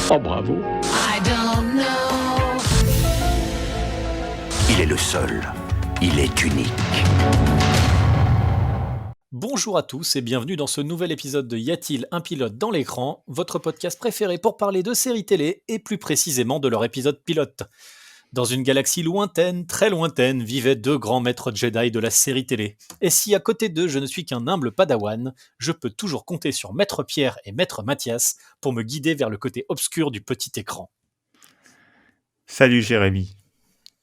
Oh bravo. I don't know. Il est le seul. Il est unique. Bonjour à tous et bienvenue dans ce nouvel épisode de Y a-t-il un pilote dans l'écran, votre podcast préféré pour parler de séries télé et plus précisément de leur épisode pilote. Dans une galaxie lointaine, très lointaine, vivaient deux grands maîtres Jedi de la série télé. Et si à côté d'eux je ne suis qu'un humble padawan, je peux toujours compter sur Maître Pierre et Maître Mathias pour me guider vers le côté obscur du petit écran. Salut Jérémy.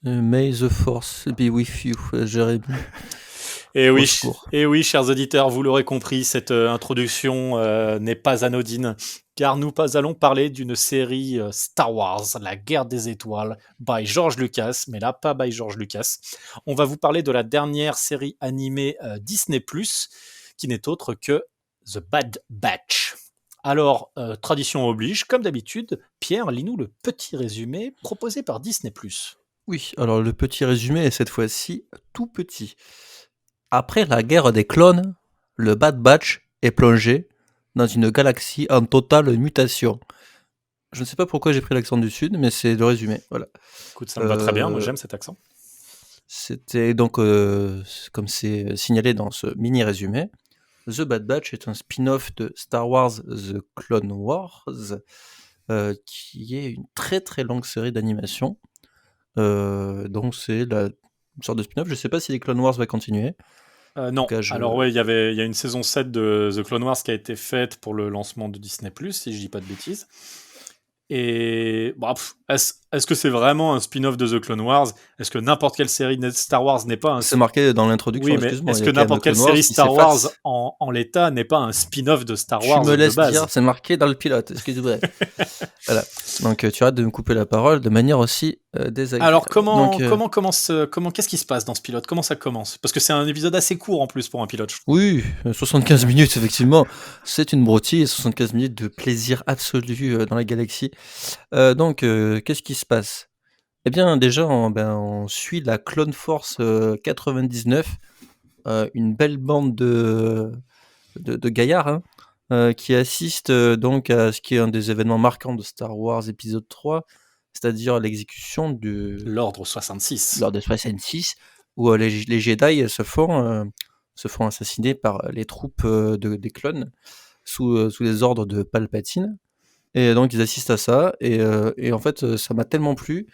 May the Force be with you, Jérémy. Et oui, Au secours. chers auditeurs, vous l'aurez compris, cette introduction n'est pas anodine, car nous allons parler d'une série Star Wars, La Guerre des Étoiles, by George Lucas, mais là, pas by George Lucas. On va vous parler de la dernière série animée Disney+, qui n'est autre que The Bad Batch. Alors, tradition oblige, comme d'habitude, Pierre, lis-nous le petit résumé proposé par Disney+. Oui, alors le petit résumé est cette fois-ci tout petit. Après la guerre des clones, le Bad Batch est plongé dans une galaxie en totale mutation. Je ne sais pas pourquoi j'ai pris l'accent du Sud, mais c'est le résumé. Voilà. Écoute, ça me va très bien, moi j'aime cet accent. C'était donc, comme c'est signalé dans ce mini-résumé, The Bad Batch est un spin-off de Star Wars The Clone Wars, qui est une très très longue série d'animation. Donc c'est une sorte de spin-off. Je sais pas si les Clone Wars va continuer. Non, cas, alors ouais, il y a une saison 7 de The Clone Wars qui a été faite pour le lancement de Disney+, si je dis pas de bêtises. Et bon, est-ce que c'est vraiment un spin-off de The Clone Wars ? Est-ce que n'importe quelle série de Star Wars n'est pas un... C'est marqué dans l'introduction, Oui, mais excuse-moi. est-ce il y que a quand même n'importe quelle Clone Wars série qui Star Wars s'efface. en l'état n'est pas un spin-off de Star Wars Tu me laisses de base ? dire, c'est marqué dans le pilote, excuse-moi. Voilà. Donc tu arrêtes de me couper la parole de manière aussi désagréable. Alors Donc, qu'est-ce qui se passe dans ce pilote ? Comment ça commence ? Parce que c'est un épisode assez court en plus pour un pilote, je trouve. Oui, 75 minutes, effectivement. C'est une broutille, 75 minutes de plaisir absolu dans la galaxie. Donc, qu'est-ce qui se passe ? Eh bien, déjà, on suit la Clone Force 99, une belle bande de gaillards qui assistent donc à ce qui est un des événements marquants de Star Wars épisode 3, c'est-à-dire l'exécution de L'Ordre 66. l'ordre de 66, où les Jedi se font assassiner par les troupes des clones sous les ordres de Palpatine. Et donc ils assistent à ça, et en fait ça m'a tellement plu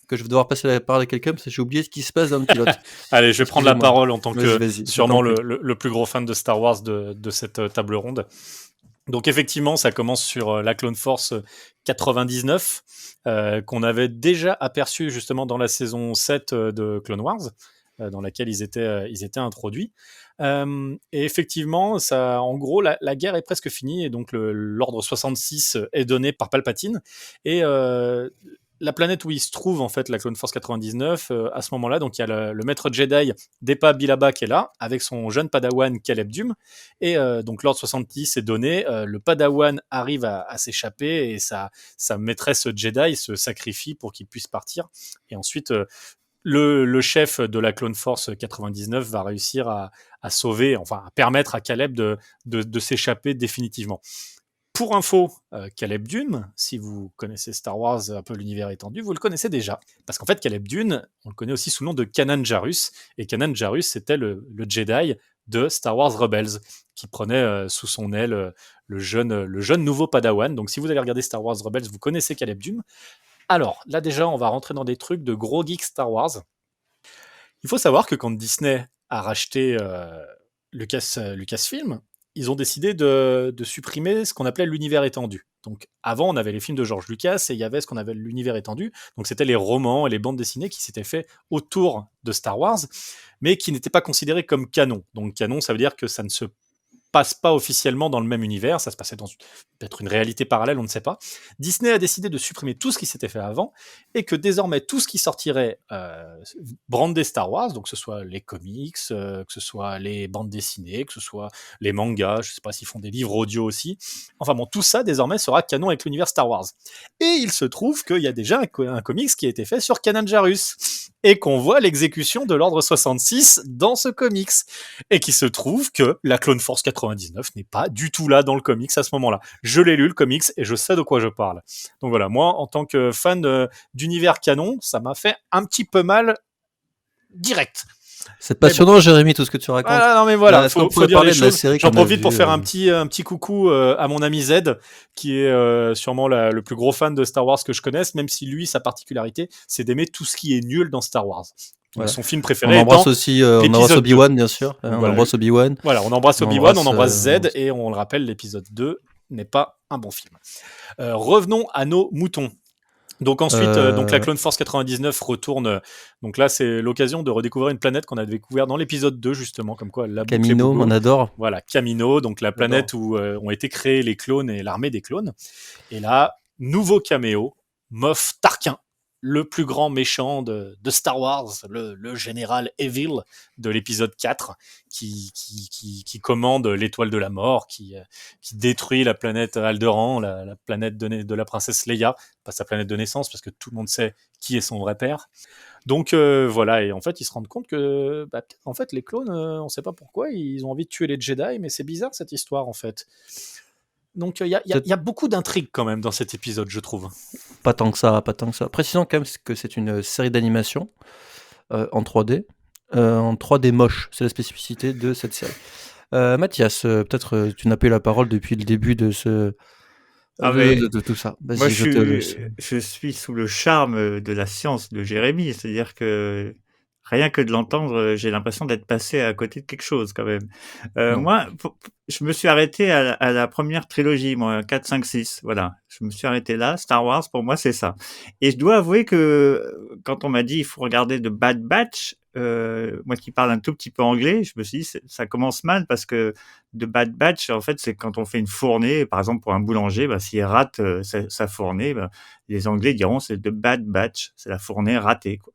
que je vais devoir passer la parole à quelqu'un parce que j'ai oublié ce qui se passe dans le pilote. Allez, je vais prendre la Excusez-moi. parole en tant que Vas-y, sûrement je t'en prie. le plus gros fan de Star Wars de cette table ronde. Donc effectivement, ça commence sur la Clone Force 99, qu'on avait déjà aperçu justement dans la saison 7 de Clone Wars, dans laquelle ils étaient introduits. Et effectivement, en gros, la guerre est presque finie, et donc l'ordre 66 est donné par Palpatine. Et la planète où il se trouve, en fait, la Clone Force 99, à ce moment-là, donc il y a le maître Jedi Depa Billaba qui est là, avec son jeune padawan Caleb Dume. Et donc l'ordre 70 est donné, le padawan arrive à s'échapper, et sa maîtresse Jedi se sacrifie pour qu'il puisse partir. Et ensuite... Le chef de la Clone Force 99 va réussir à sauver, enfin à permettre à Caleb de s'échapper définitivement. Pour info, Caleb Dune, si vous connaissez Star Wars, un peu l'univers étendu, vous le connaissez déjà. Parce qu'en fait, Caleb Dune, on le connaît aussi sous le nom de Kanan Jarrus. Et Kanan Jarrus, c'était le Jedi de Star Wars Rebels, qui prenait sous son aile le jeune nouveau Padawan. Donc si vous avez regardé Star Wars Rebels, vous connaissez Caleb Dune. Alors, là déjà, on va rentrer dans des trucs de gros geeks Star Wars. Il faut savoir que quand Disney a racheté Lucasfilm, ils ont décidé de supprimer ce qu'on appelait l'univers étendu. Donc avant, on avait les films de George Lucas et il y avait ce qu'on appelle l'univers étendu. Donc c'était les romans et les bandes dessinées qui s'étaient faits autour de Star Wars, mais qui n'étaient pas considérés comme canon. Donc canon, ça veut dire que ça ne se passe pas officiellement dans le même univers, ça se passait dans peut-être une réalité parallèle, on ne sait pas. Disney a décidé de supprimer tout ce qui s'était fait avant, et que désormais tout ce qui sortirait brandé Star Wars, donc que ce soit les comics, que ce soit les bandes dessinées, que ce soit les mangas, je ne sais pas s'ils font des livres audio aussi, enfin bon, tout ça désormais sera canon avec l'univers Star Wars. Et il se trouve qu'il y a déjà un comics qui a été fait sur Kanan Jarrus. et qu'on voit l'exécution de l'Ordre 66 dans ce comics. Et qu'il se trouve que la Clone Force 99 n'est pas du tout là dans le comics à ce moment-là. Je l'ai lu le comics et je sais de quoi je parle. Donc voilà, moi en tant que fan d'univers canon, ça m'a fait un petit peu mal direct. C'est passionnant, Jérémy, tout ce que tu racontes. Ah, non mais voilà, Est-ce qu'on faut pourrait dire les parler de la choses. série J'en qu'on a profite pour vue, faire un petit coucou à mon ami Z, qui est sûrement le plus gros fan de Star Wars que je connaisse, même si lui, sa particularité, c'est d'aimer tout ce qui est nul dans Star Wars. Voilà. Son film On préféré embrasse étant aussi on embrasse l'épisode Obi-Wan, bien sûr. Donc On voilà. embrasse Obi-Wan. Voilà, on embrasse On Obi-Wan, on embrasse, embrasse Z, et on le rappelle, l'épisode 2 n'est pas un bon film. Revenons à nos moutons. Donc ensuite, donc la Clone Force 99 retourne. Donc là, c'est l'occasion de redécouvrir une planète qu'on a découvert dans l'épisode 2, justement, comme quoi la boucle est Camino, bouclée. on adore. Voilà, Camino, donc la planète où ont été créés les clones et l'armée des clones. Et là, nouveau caméo, Moff Tarkin, le plus grand méchant de Star Wars, le général Evil de l'épisode 4, qui commande l'étoile de la mort, qui détruit la planète Alderaan, la planète de la princesse Leia, pas sa planète de naissance, parce que tout le monde sait qui est son vrai père. Donc voilà, et en fait, ils se rendent compte que peut-être, en fait, les clones, on sait pas pourquoi, ils ont envie de tuer les Jedi, mais c'est bizarre cette histoire, en fait. Donc il y a beaucoup d'intrigues quand même dans cet épisode, je trouve. Pas tant que ça, pas tant que ça. Précisons quand même que c'est une série d'animation en 3D. En 3D moche, c'est la spécificité de cette série. Mathias, peut-être tu n'as pas eu la parole depuis le début de de tout ça. Vas-y, Moi, je te laisse. je suis sous le charme de la science de Jérémy, c'est-à-dire que rien que de l'entendre, j'ai l'impression d'être passé à côté de quelque chose quand même. Non. Moi, je me suis arrêté à la première trilogie, moi, 4, 5, 6, voilà. Je me suis arrêté là. Star Wars, pour moi, c'est ça. Et je dois avouer que quand on m'a dit il faut regarder The Bad Batch, moi qui parle un tout petit peu anglais, je me suis dit ça commence mal parce que The Bad Batch, en fait, c'est quand on fait une fournée, par exemple pour un boulanger, s'il rate sa fournée, les Anglais diront c'est The Bad Batch, c'est la fournée ratée, quoi.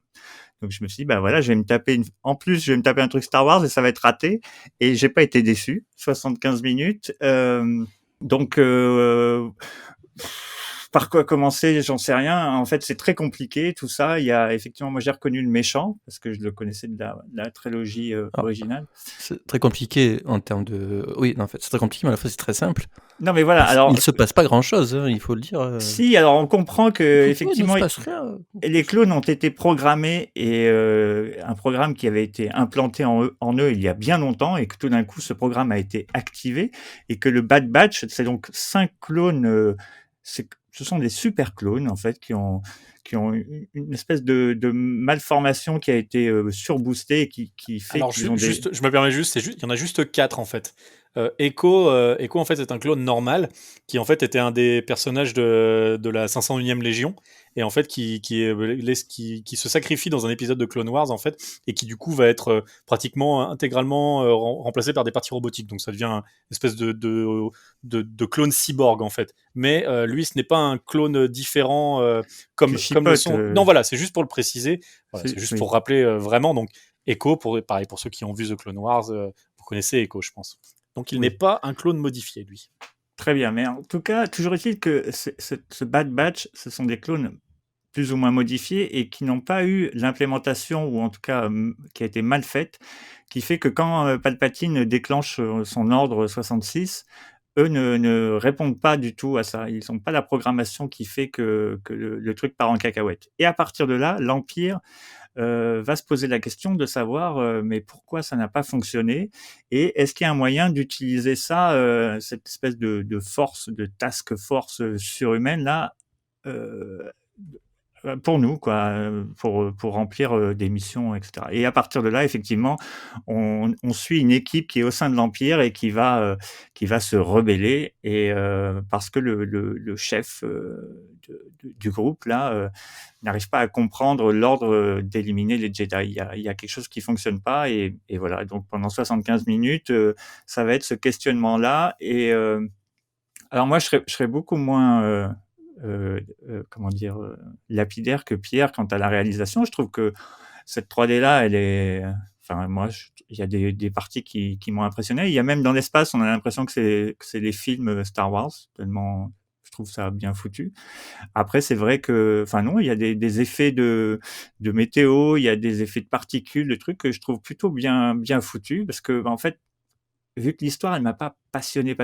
Donc je me suis dit voilà, je vais me taper en plus je vais me taper un truc Star Wars et ça va être raté, et j'ai pas été déçu. 75 minutes, donc par quoi commencer, j'en sais rien. En fait, c'est très compliqué tout ça. Il y a effectivement, moi j'ai reconnu le méchant parce que je le connaissais de la trilogie originale. C'est très compliqué en termes de. Oui, non, en fait, c'est très compliqué, mais à la fois c'est très simple. Non mais voilà, alors Il se passe pas grand-chose, hein, il faut le dire. si, alors on comprend que effectivement il ne se passe rien. les clones ont été programmés, et un programme qui avait été implanté en eux il y a bien longtemps, et que tout d'un coup ce programme a été activé, et que le Bad Batch, c'est donc 5 clones, ce sont des super clones en fait qui ont une espèce de malformation qui a été surboostée, et qui fait Alors qu'ils ont des... je me permets juste, il y en a juste 4 en fait. Echo en fait est un clone normal qui en fait était un des personnages de la 501e Légion, et en fait qui se sacrifie dans un épisode de Clone Wars en fait, et qui du coup va être pratiquement intégralement remplacé par des parties robotiques, donc ça devient une espèce de clone cyborg en fait. Mais lui ce n'est pas un clone différent comme le son. Non voilà, c'est juste pour le préciser, voilà, c'est juste oui. pour rappeler vraiment. Donc Echo, pareil pour ceux qui ont vu The Clone Wars, vous connaissez Echo je pense. Donc il n'est pas un clone modifié, lui. Très bien, mais en tout cas, toujours est-il que ce Bad Batch, ce sont des clones plus ou moins modifiés et qui n'ont pas eu l'implémentation, ou en tout cas qui a été mal faite, qui fait que quand Palpatine déclenche son ordre 66, eux ne répondent pas du tout à ça. Ils n'ont pas la programmation qui fait que le truc part en cacahuète. Et à partir de là, l'Empire va se poser la question de savoir mais pourquoi ça n'a pas fonctionné, et est-ce qu'il y a un moyen d'utiliser ça, cette espèce de force, de task force surhumaine là, pour nous, quoi, pour remplir des missions, etc. Et à partir de là, effectivement, on suit une équipe qui est au sein de l'Empire et qui va se rebeller, et parce que le chef du groupe là n'arrive pas à comprendre l'ordre d'éliminer les Jedi. Il y a quelque chose qui fonctionne pas, et voilà. Donc pendant 75 minutes, ça va être ce questionnement-là. Et alors moi, je serais beaucoup moins comment dire, lapidaire que Pierre quant à la réalisation. Je trouve que cette 3D là, elle est, enfin moi, il y a des parties qui m'ont impressionné. Il y a même dans l'espace, on a l'impression que c'est les films Star Wars, tellement Je trouve ça bien foutu. Après, c'est vrai que, enfin non, il y a des effets de météo, il y a des effets de particules, de trucs que je trouve plutôt bien foutus parce que, en fait, vu que l'histoire, elle m'a pas passionné,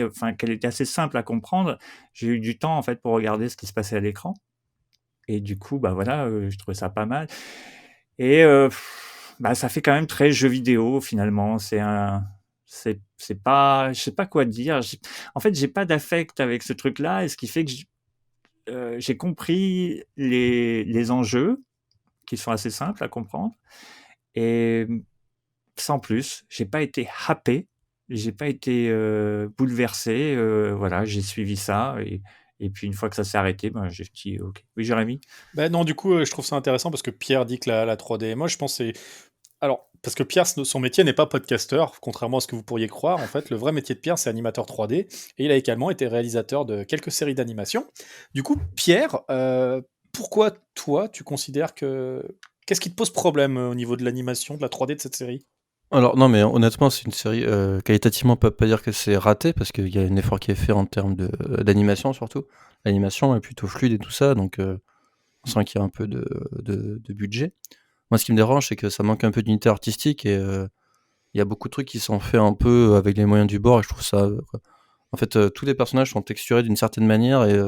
enfin qu'elle était assez simple à comprendre, j'ai eu du temps en fait pour regarder ce qui se passait à l'écran. Et du coup, bah voilà, je trouvais ça pas mal. Et bah ça fait quand même très jeu vidéo finalement. C'est pas, je sais pas quoi dire. En fait, j'ai pas d'affect avec ce truc-là, et ce qui fait que j'ai compris les enjeux qui sont assez simples à comprendre. Et sans plus, j'ai pas été happé, j'ai pas été bouleversé. Voilà, j'ai suivi ça, et puis une fois que ça s'est arrêté, ben j'ai dit ok. Oui, Jérémy. Ben non, du coup, je trouve ça intéressant parce que Pierre dit que la 3D est moche. Je pense que c'est. Alors, parce que Pierre, son métier n'est pas podcasteur, contrairement à ce que vous pourriez croire. En fait, le vrai métier de Pierre, c'est animateur 3D. Et il a également été réalisateur de quelques séries d'animation. Du coup, Pierre, pourquoi toi, tu considères que. Qu'est-ce qui te pose problème au niveau de l'animation, de la 3D de cette série? Alors non, mais honnêtement, c'est une série, qualitativement, on peut pas dire que c'est raté parce qu'il y a un effort qui est fait en termes d'animation surtout. L'animation est plutôt fluide et tout ça, donc on sent qu'il y a un peu de budget. Moi, ce qui me dérange, c'est que ça manque un peu d'unité artistique et il y a beaucoup de trucs qui sont faits un peu avec les moyens du bord et je trouve ça, en fait, tous les personnages sont texturés d'une certaine manière et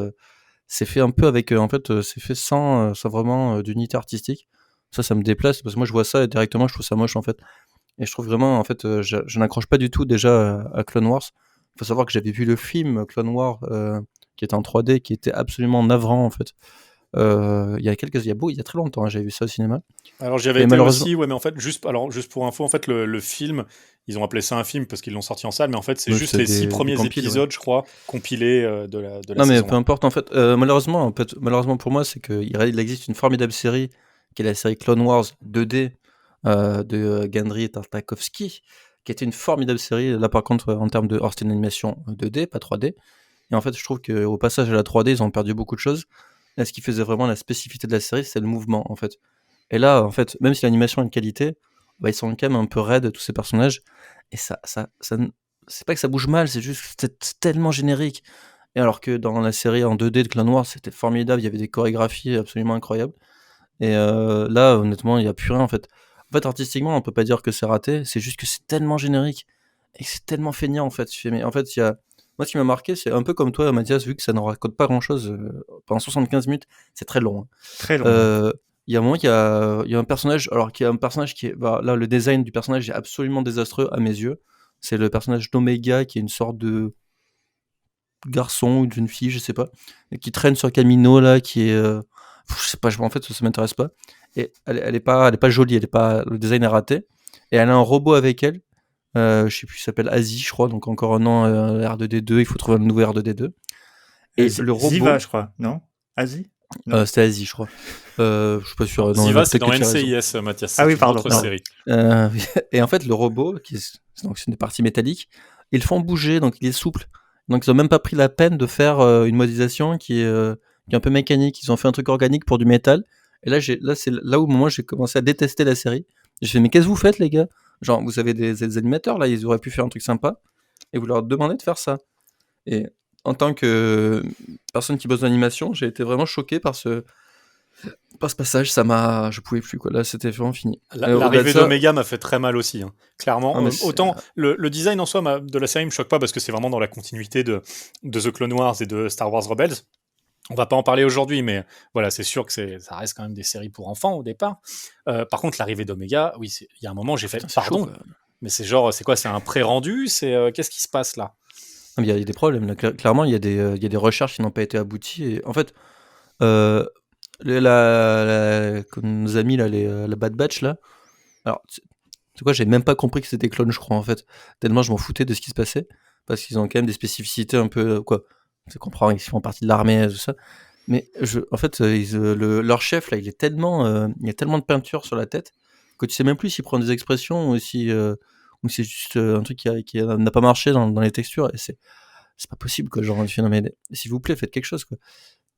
c'est fait un peu avec, en fait, c'est fait sans vraiment, d'unité artistique. Ça me déplace parce que moi, je vois ça et directement, je trouve ça moche, en fait. Et je trouve vraiment, en fait, je n'accroche pas du tout déjà à Clone Wars. Il faut savoir que j'avais vu le film Clone Wars qui était en 3D, qui était absolument navrant en fait. Il y a très longtemps, hein, j'avais vu ça au cinéma. Alors j'y avais Et été malheureusement, aussi, ouais, mais en fait, juste pour info, en fait, le film, ils ont appelé ça un film parce qu'ils l'ont sorti en salle, mais en fait, c'est ouais, juste c'est les 6 des premiers compiles, ouais. épisodes, je crois, compilés de la Non, mais saison peu 1. importe en fait. Malheureusement, malheureusement pour moi, c'est qu'il existe une formidable série qui est la série Clone Wars 2D de Genndy Tartakovsky, qui était une formidable série. Là, par contre, en termes de, alors c'était une animation 2D, pas 3D. Et en fait, je trouve qu'au passage à la 3D, ils ont perdu beaucoup de choses. Là, ce qui faisait vraiment la spécificité de la série, c'est le mouvement, en fait. Et là, en fait, même si l'animation a une qualité, bah, ils sont quand même un peu raides, tous ces personnages. Et c'est pas que ça bouge mal, c'est juste que c'est tellement générique. Et alors que dans la série en 2D de Clone Wars, c'était formidable, il y avait des chorégraphies absolument incroyables. Et là, honnêtement, il n'y a plus rien, en fait. En fait, artistiquement, on peut pas dire que c'est raté, c'est juste que c'est tellement générique et que c'est tellement feignant, en fait. Mais en fait, moi, ce qui m'a marqué, c'est un peu comme toi, Mathias, vu que ça ne raconte pas grand-chose pendant 75 minutes, c'est très long, hein. Très long. Il y a un moment, il y a un personnage, alors qu'il y a un personnage qui est, bah, là, le design du personnage est absolument désastreux à mes yeux. C'est le personnage d'Omega, qui est une sorte de garçon ou de jeune fille, je sais pas, et qui traîne sur Camino là, qui est, je sais pas, en fait, ça m'intéresse pas. Et elle est pas jolie, le design est raté. Et elle a un robot avec elle. Je sais plus, il s'appelle Asie, je crois, donc encore un an R2D2, il faut trouver un nouveau R2D2. Et le robot, Ziva, je crois, non? Asie? Non. c'était Asie, je crois. Je suis pas sûr. Non, Ziva, c'est peut-être dans que tu as raison. NCIS, Mathias. Ah C'est oui, une pardon, autre non. série. Et en fait, le robot, donc c'est une partie métallique, ils le font bouger, donc il est souple. Donc ils ont même pas pris la peine de faire une modélisation qui est un peu mécanique. Ils ont fait un truc organique pour du métal. Et là, c'est là où moi j'ai commencé à détester la série. J'ai fait, mais qu'est-ce que vous faites, les gars? Genre, vous avez des animateurs là, ils auraient pu faire un truc sympa, et vous leur demandez de faire ça. Et en tant que personne qui bosse dans l'animation, j'ai été vraiment choqué par ce passage. Je pouvais plus quoi. Là, c'était vraiment fini. Au-delà de L'arrivée ça, d'Omega m'a fait très mal aussi, hein. Clairement, ah, mais autant le design en soi de la série me choque pas parce que c'est vraiment dans la continuité de The Clone Wars et de Star Wars Rebels. On va pas en parler aujourd'hui, mais voilà, c'est sûr que ça reste quand même des séries pour enfants au départ. Par contre, l'arrivée d'Omega, oui, il y a un moment, j'ai fait putain, c'est pardon, chaud, quoi. mais c'est genre, c'est quoi, c'est un pré-rendu, qu'est-ce qui se passe là? Ah, mais il y a des problèmes. Là. Clairement, il y a des recherches qui n'ont pas été abouties. Et, en fait, euh, comme nos amis, là, la Bad Batch, là, alors, c'est quoi, j'ai même pas compris que c'était clone, je crois, en fait. Tellement je m'en foutais de ce qui se passait. Parce qu'ils ont quand même des spécificités un peu, quoi. Tu comprends, ils font partie de l'armée, tout ça. Mais en fait, leur chef, là, il y a tellement de peinture sur la tête que tu sais même plus s'il prend des expressions ou c'est juste un truc qui n'a pas marché dans les textures. Et c'est pas possible, quoi. Genre, non, mais s'il vous plaît, faites quelque chose, quoi.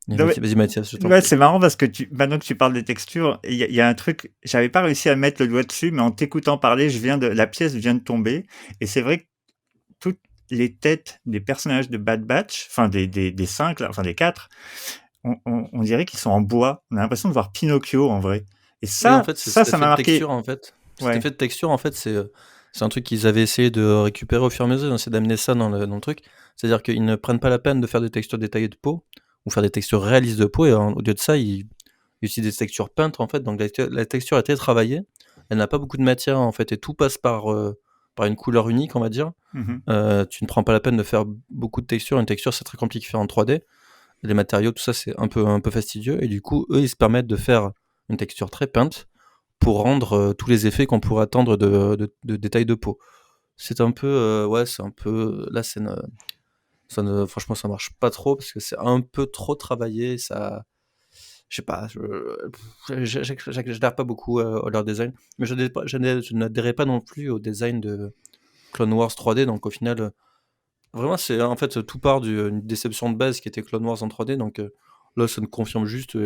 Non, mais- Vas-y, Mathias, je t'en Ouais, prie. c'est marrant parce que maintenant que tu parles des textures, il y a un truc, j'avais pas réussi à mettre le doigt dessus, mais en t'écoutant parler, la pièce vient de tomber. Et c'est vrai que tout, les têtes des personnages de Bad Batch, enfin des 5, enfin des 4, on dirait qu'ils sont en bois. On a l'impression de voir Pinocchio en vrai. Et Oui, en ça, fait, ça, cet ça effet m'a de marqué. texture, en fait. Cet Ouais. effet de texture, en fait, c'est un truc qu'ils avaient essayé de récupérer au fur et à mesure, c'est d'amener ça dans le truc. C'est-à-dire qu'ils ne prennent pas la peine de faire des textures détaillées de peau, ou faire des textures réalistes de peau, et au lieu de ça, ils utilisent des textures peintes, en fait. Donc la texture a été travaillée, elle n'a pas beaucoup de matière, en fait, et tout passe par une couleur unique, on va dire. Mhm. Tu ne prends pas la peine de faire beaucoup de textures. Une texture, c'est très compliqué à faire en 3D. Les matériaux, tout ça, c'est un peu fastidieux. Et du coup, eux, ils se permettent de faire une texture très peinte pour rendre tous les effets qu'on pourrait attendre de détails de peau. C'est un peu, ouais, c'est un peu. Là, franchement, ça marche pas trop parce que c'est un peu trop travaillé. Ça, je sais pas, j'adhère pas beaucoup à leur design, mais je n'adhérais pas non plus au design de Clone Wars 3D. Donc au final, vraiment, c'est en fait tout part d'une déception de base qui était Clone Wars en 3D. Donc là, ça me confirme juste.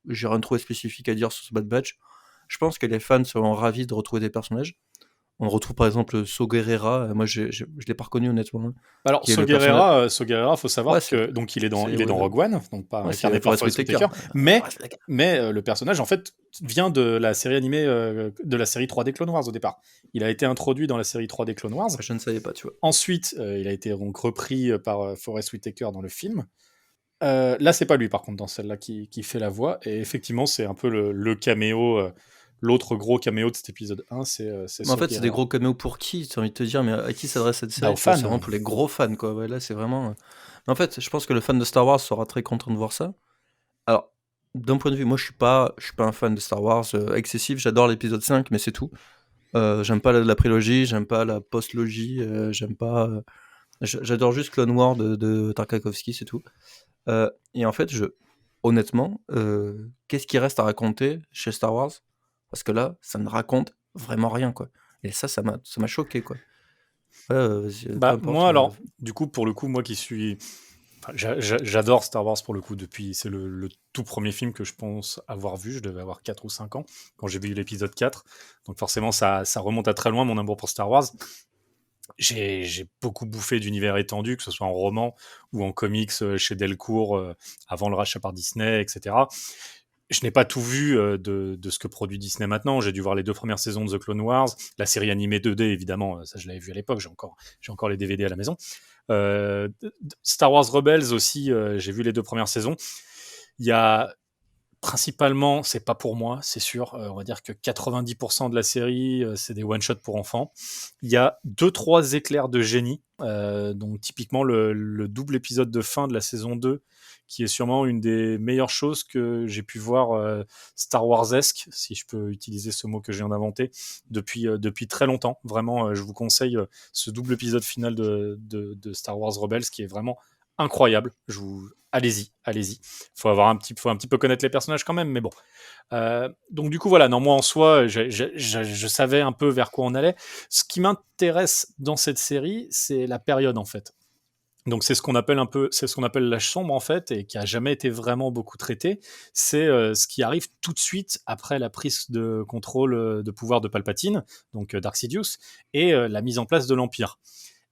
J'ai rien trouvé spécifique à dire sur ce Bad Batch. Je pense que les fans seront ravis de retrouver des personnages. On retrouve par exemple So Guerrera. Moi, je l'ai pas reconnu honnêtement, hein, Alors, qui est le personnage. So Guerrera, faut savoir Ouais, que donc il est dans ouais, Rogue One, donc pas ouais, incarné c'est par Forest Forest Whitaker. Whitaker, mais Forest Whitaker. le personnage en fait vient de la série animée de la série 3D Clone Wars au départ. Il a été introduit dans la série 3D Clone Wars. Je ne savais pas, tu vois. Ensuite, il a été donc repris par Forest Whitaker dans le film. Là, c'est pas lui par contre dans celle-là qui fait la voix. Et effectivement, c'est un peu le caméo. L'autre gros caméo de cet épisode 1, c'est Mais en So fait, c'est des Guerrera. gros caméos pour qui? J'ai envie de te dire, mais à qui s'adresse cette Bah, série? aux Tu vois, c'est fans. vraiment pour les gros fans, quoi. Ouais, là, c'est vraiment. Mais en fait, je pense que le fan de Star Wars sera très content de voir ça. Alors, d'un point de vue, moi, je suis pas un fan de Star Wars excessif. J'adore l'épisode 5, mais c'est tout. J'aime pas la prélogie, j'aime pas la post-logie, j'aime pas. J'adore juste Clone Wars de Tartakovsky, c'est tout. Et en fait, honnêtement, qu'est-ce qui reste à raconter chez Star Wars? Parce que là, ça ne raconte vraiment rien, quoi. Et ça m'a choqué, quoi. Ouais, vas-y, peu Bah, importe. moi, alors, du coup, pour le coup, moi qui suis. Enfin, j'adore Star Wars pour le coup depuis. C'est le tout premier film que je pense avoir vu. Je devais avoir 4 ou 5 ans quand j'ai vu l'épisode 4. Donc, forcément, ça remonte à très loin mon amour pour Star Wars. J'ai beaucoup bouffé d'univers étendu, que ce soit en roman ou en comics chez Delcourt avant le rachat par Disney, etc. Je n'ai pas tout vu de ce que produit Disney maintenant. J'ai dû voir les 2 premières saisons de The Clone Wars, la série animée 2D évidemment, ça je l'avais vu à l'époque, j'ai encore les DVD à la maison. Star Wars Rebels aussi, j'ai vu les 2 premières saisons. Il y a principalement, c'est pas pour moi, c'est sûr. On va dire que 90% de la série, c'est des one-shots pour enfants. Il y a 2-3 éclairs de génie. Donc, typiquement, le double épisode de fin de la saison 2, qui est sûrement une des meilleures choses que j'ai pu voir Star Wars-esque, si je peux utiliser ce mot que je viens d'inventer, depuis très longtemps. Vraiment, je vous conseille ce double épisode final de Star Wars Rebels, qui est vraiment incroyable. Allez-y. Faut un petit peu connaître les personnages quand même, mais bon. Donc du coup voilà, non, moi en soi, je savais un peu vers quoi on allait. Ce qui m'intéresse dans cette série, c'est la période en fait. Donc c'est ce qu'on appelle l'âge sombre en fait, et qui a jamais été vraiment beaucoup traité. C'est ce qui arrive tout de suite après la prise de contrôle de pouvoir de Palpatine, donc Darth Sidious, et la mise en place de l'Empire.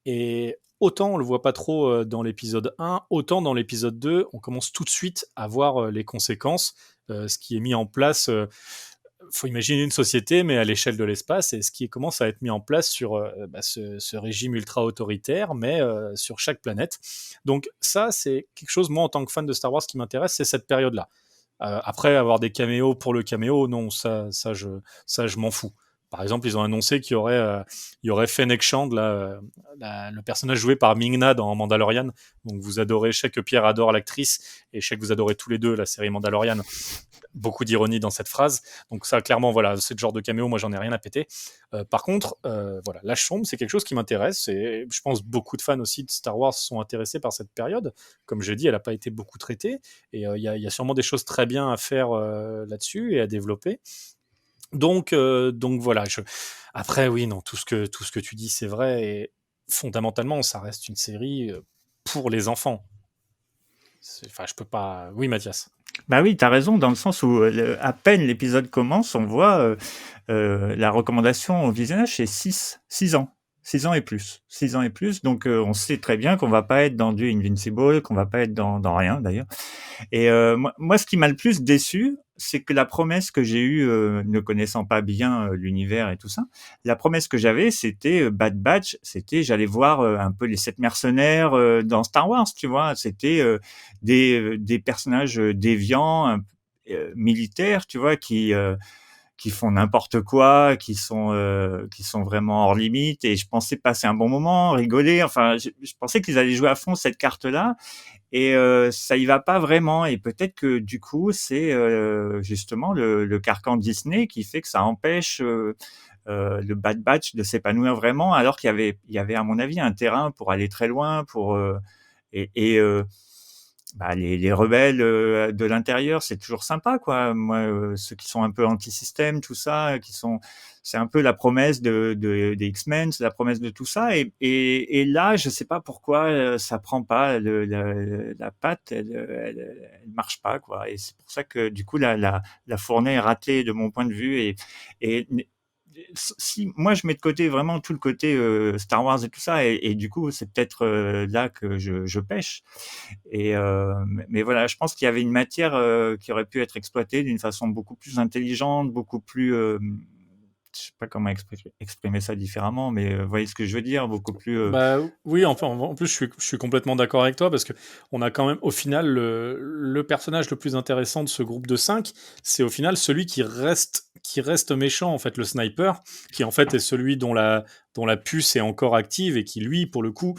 Et autant on le voit pas trop dans l'épisode 1, autant dans l'épisode 2, on commence tout de suite à voir les conséquences, ce qui est mis en place. Faut imaginer une société, mais à l'échelle de l'espace, et ce qui commence à être mis en place sur ce régime ultra-autoritaire, mais sur chaque planète. Donc ça, c'est quelque chose, moi, en tant que fan de Star Wars, qui m'intéresse, c'est cette période-là. Après, avoir des caméos pour le caméo, non, ça je m'en fous. Par exemple, ils ont annoncé qu'il y aurait Fennec Shand, le personnage joué par Ming-Na dans Mandalorian. Donc vous adorez, je sais que Pierre adore l'actrice, et je sais que vous adorez tous les deux la série Mandalorian. Beaucoup d'ironie dans cette phrase. Donc ça, clairement, voilà, c'est le genre de caméo, moi j'en ai rien à péter. Par contre, voilà, l'âge sombre, c'est quelque chose qui m'intéresse, et je pense beaucoup de fans aussi de Star Wars sont intéressés par cette période. Comme je l'ai dit, elle n'a pas été beaucoup traitée, et il y a sûrement des choses très bien à faire là-dessus et à développer. Donc voilà. Après, oui, non, tout ce que tu dis, c'est vrai, et fondamentalement, ça reste une série pour les enfants. Enfin, je peux pas. Oui, Mathias. Bah oui, tu as raison, dans le sens où à peine l'épisode commence, on voit la recommandation au visionnage, c'est 6 ans. 6 ans et plus. 6 ans et plus. Donc, on sait très bien qu'on va pas être dans du Invincible, qu'on va pas être dans rien d'ailleurs. Et moi, ce qui m'a le plus déçu, c'est que la promesse que j'ai eue, ne connaissant pas bien l'univers et tout ça, la promesse que j'avais, c'était Bad Batch, c'était j'allais voir un peu les 7 mercenaires dans Star Wars, tu vois. C'était des personnages déviants, militaires, tu vois, qui font n'importe quoi, qui sont vraiment hors limite. Et je pensais passer un bon moment, rigoler. Enfin, je pensais qu'ils allaient jouer à fond cette carte-là. Et ça y va pas vraiment. Et peut-être que du coup, c'est justement le carcan Disney qui fait que ça empêche le Bad Batch de s'épanouir vraiment, alors il y avait à mon avis un terrain pour aller très loin, pour et bah, les rebelles de l'intérieur, c'est toujours sympa, quoi. Moi, ceux qui sont un peu anti-système, tout ça, c'est un peu la promesse des X-Men, c'est la promesse de tout ça. Et là, je sais pas pourquoi ça prend pas la patte, elle marche pas, quoi. Et c'est pour ça que du coup, la fournée est ratée de mon point de vue. Et si moi je mets de côté vraiment tout le côté Star Wars et tout ça, et du coup, c'est peut-être là que je pêche. Mais voilà, je pense qu'il y avait une matière qui aurait pu être exploitée d'une façon beaucoup plus intelligente, beaucoup plus, je sais pas comment exprimer ça différemment, mais vous voyez ce que je veux dire, beaucoup plus. Bah oui, enfin, en plus, je suis complètement d'accord avec toi parce que on a quand même, au final, le personnage le plus intéressant de ce groupe de 5, c'est au final celui qui reste méchant, en fait, le sniper, qui en fait est celui dont la puce est encore active et qui, lui, pour le coup,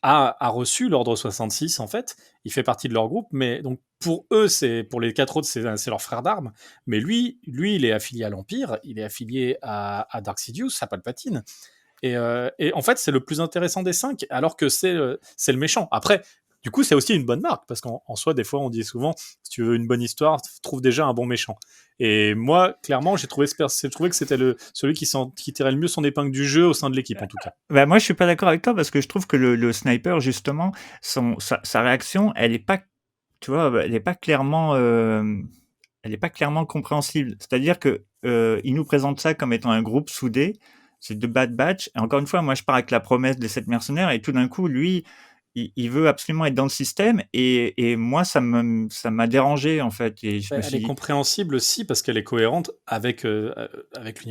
a reçu l'ordre 66, en fait. Il fait partie de leur groupe, mais donc pour eux, pour les 4 autres, c'est leur frère d'armes. Mais lui, il est affilié à l'Empire, il est affilié à Dark Sidious, à Palpatine. Et en fait, c'est le plus intéressant des 5, alors que c'est le méchant. Après, du coup, c'est aussi une bonne marque, parce qu'en soi, des fois, on dit souvent, si tu veux une bonne histoire, trouve déjà un bon méchant. Et moi, clairement, j'ai trouvé que c'était celui qui tirait le mieux son épingle du jeu au sein de l'équipe, en tout cas. Bah, moi, je suis pas d'accord avec toi parce que je trouve que le sniper, justement, sa réaction, elle est pas, tu vois, elle est pas clairement compréhensible. C'est-à-dire que il nous présente ça comme étant un groupe soudé, c'est de Bad Batch. Et encore une fois, moi, je pars avec la promesse des 7 mercenaires, et tout d'un coup, lui, il veut absolument être dans le système, et moi, ça m'a dérangé, en fait. Et je me Elle suis est dit, compréhensible aussi parce qu'elle est cohérente avec l'univers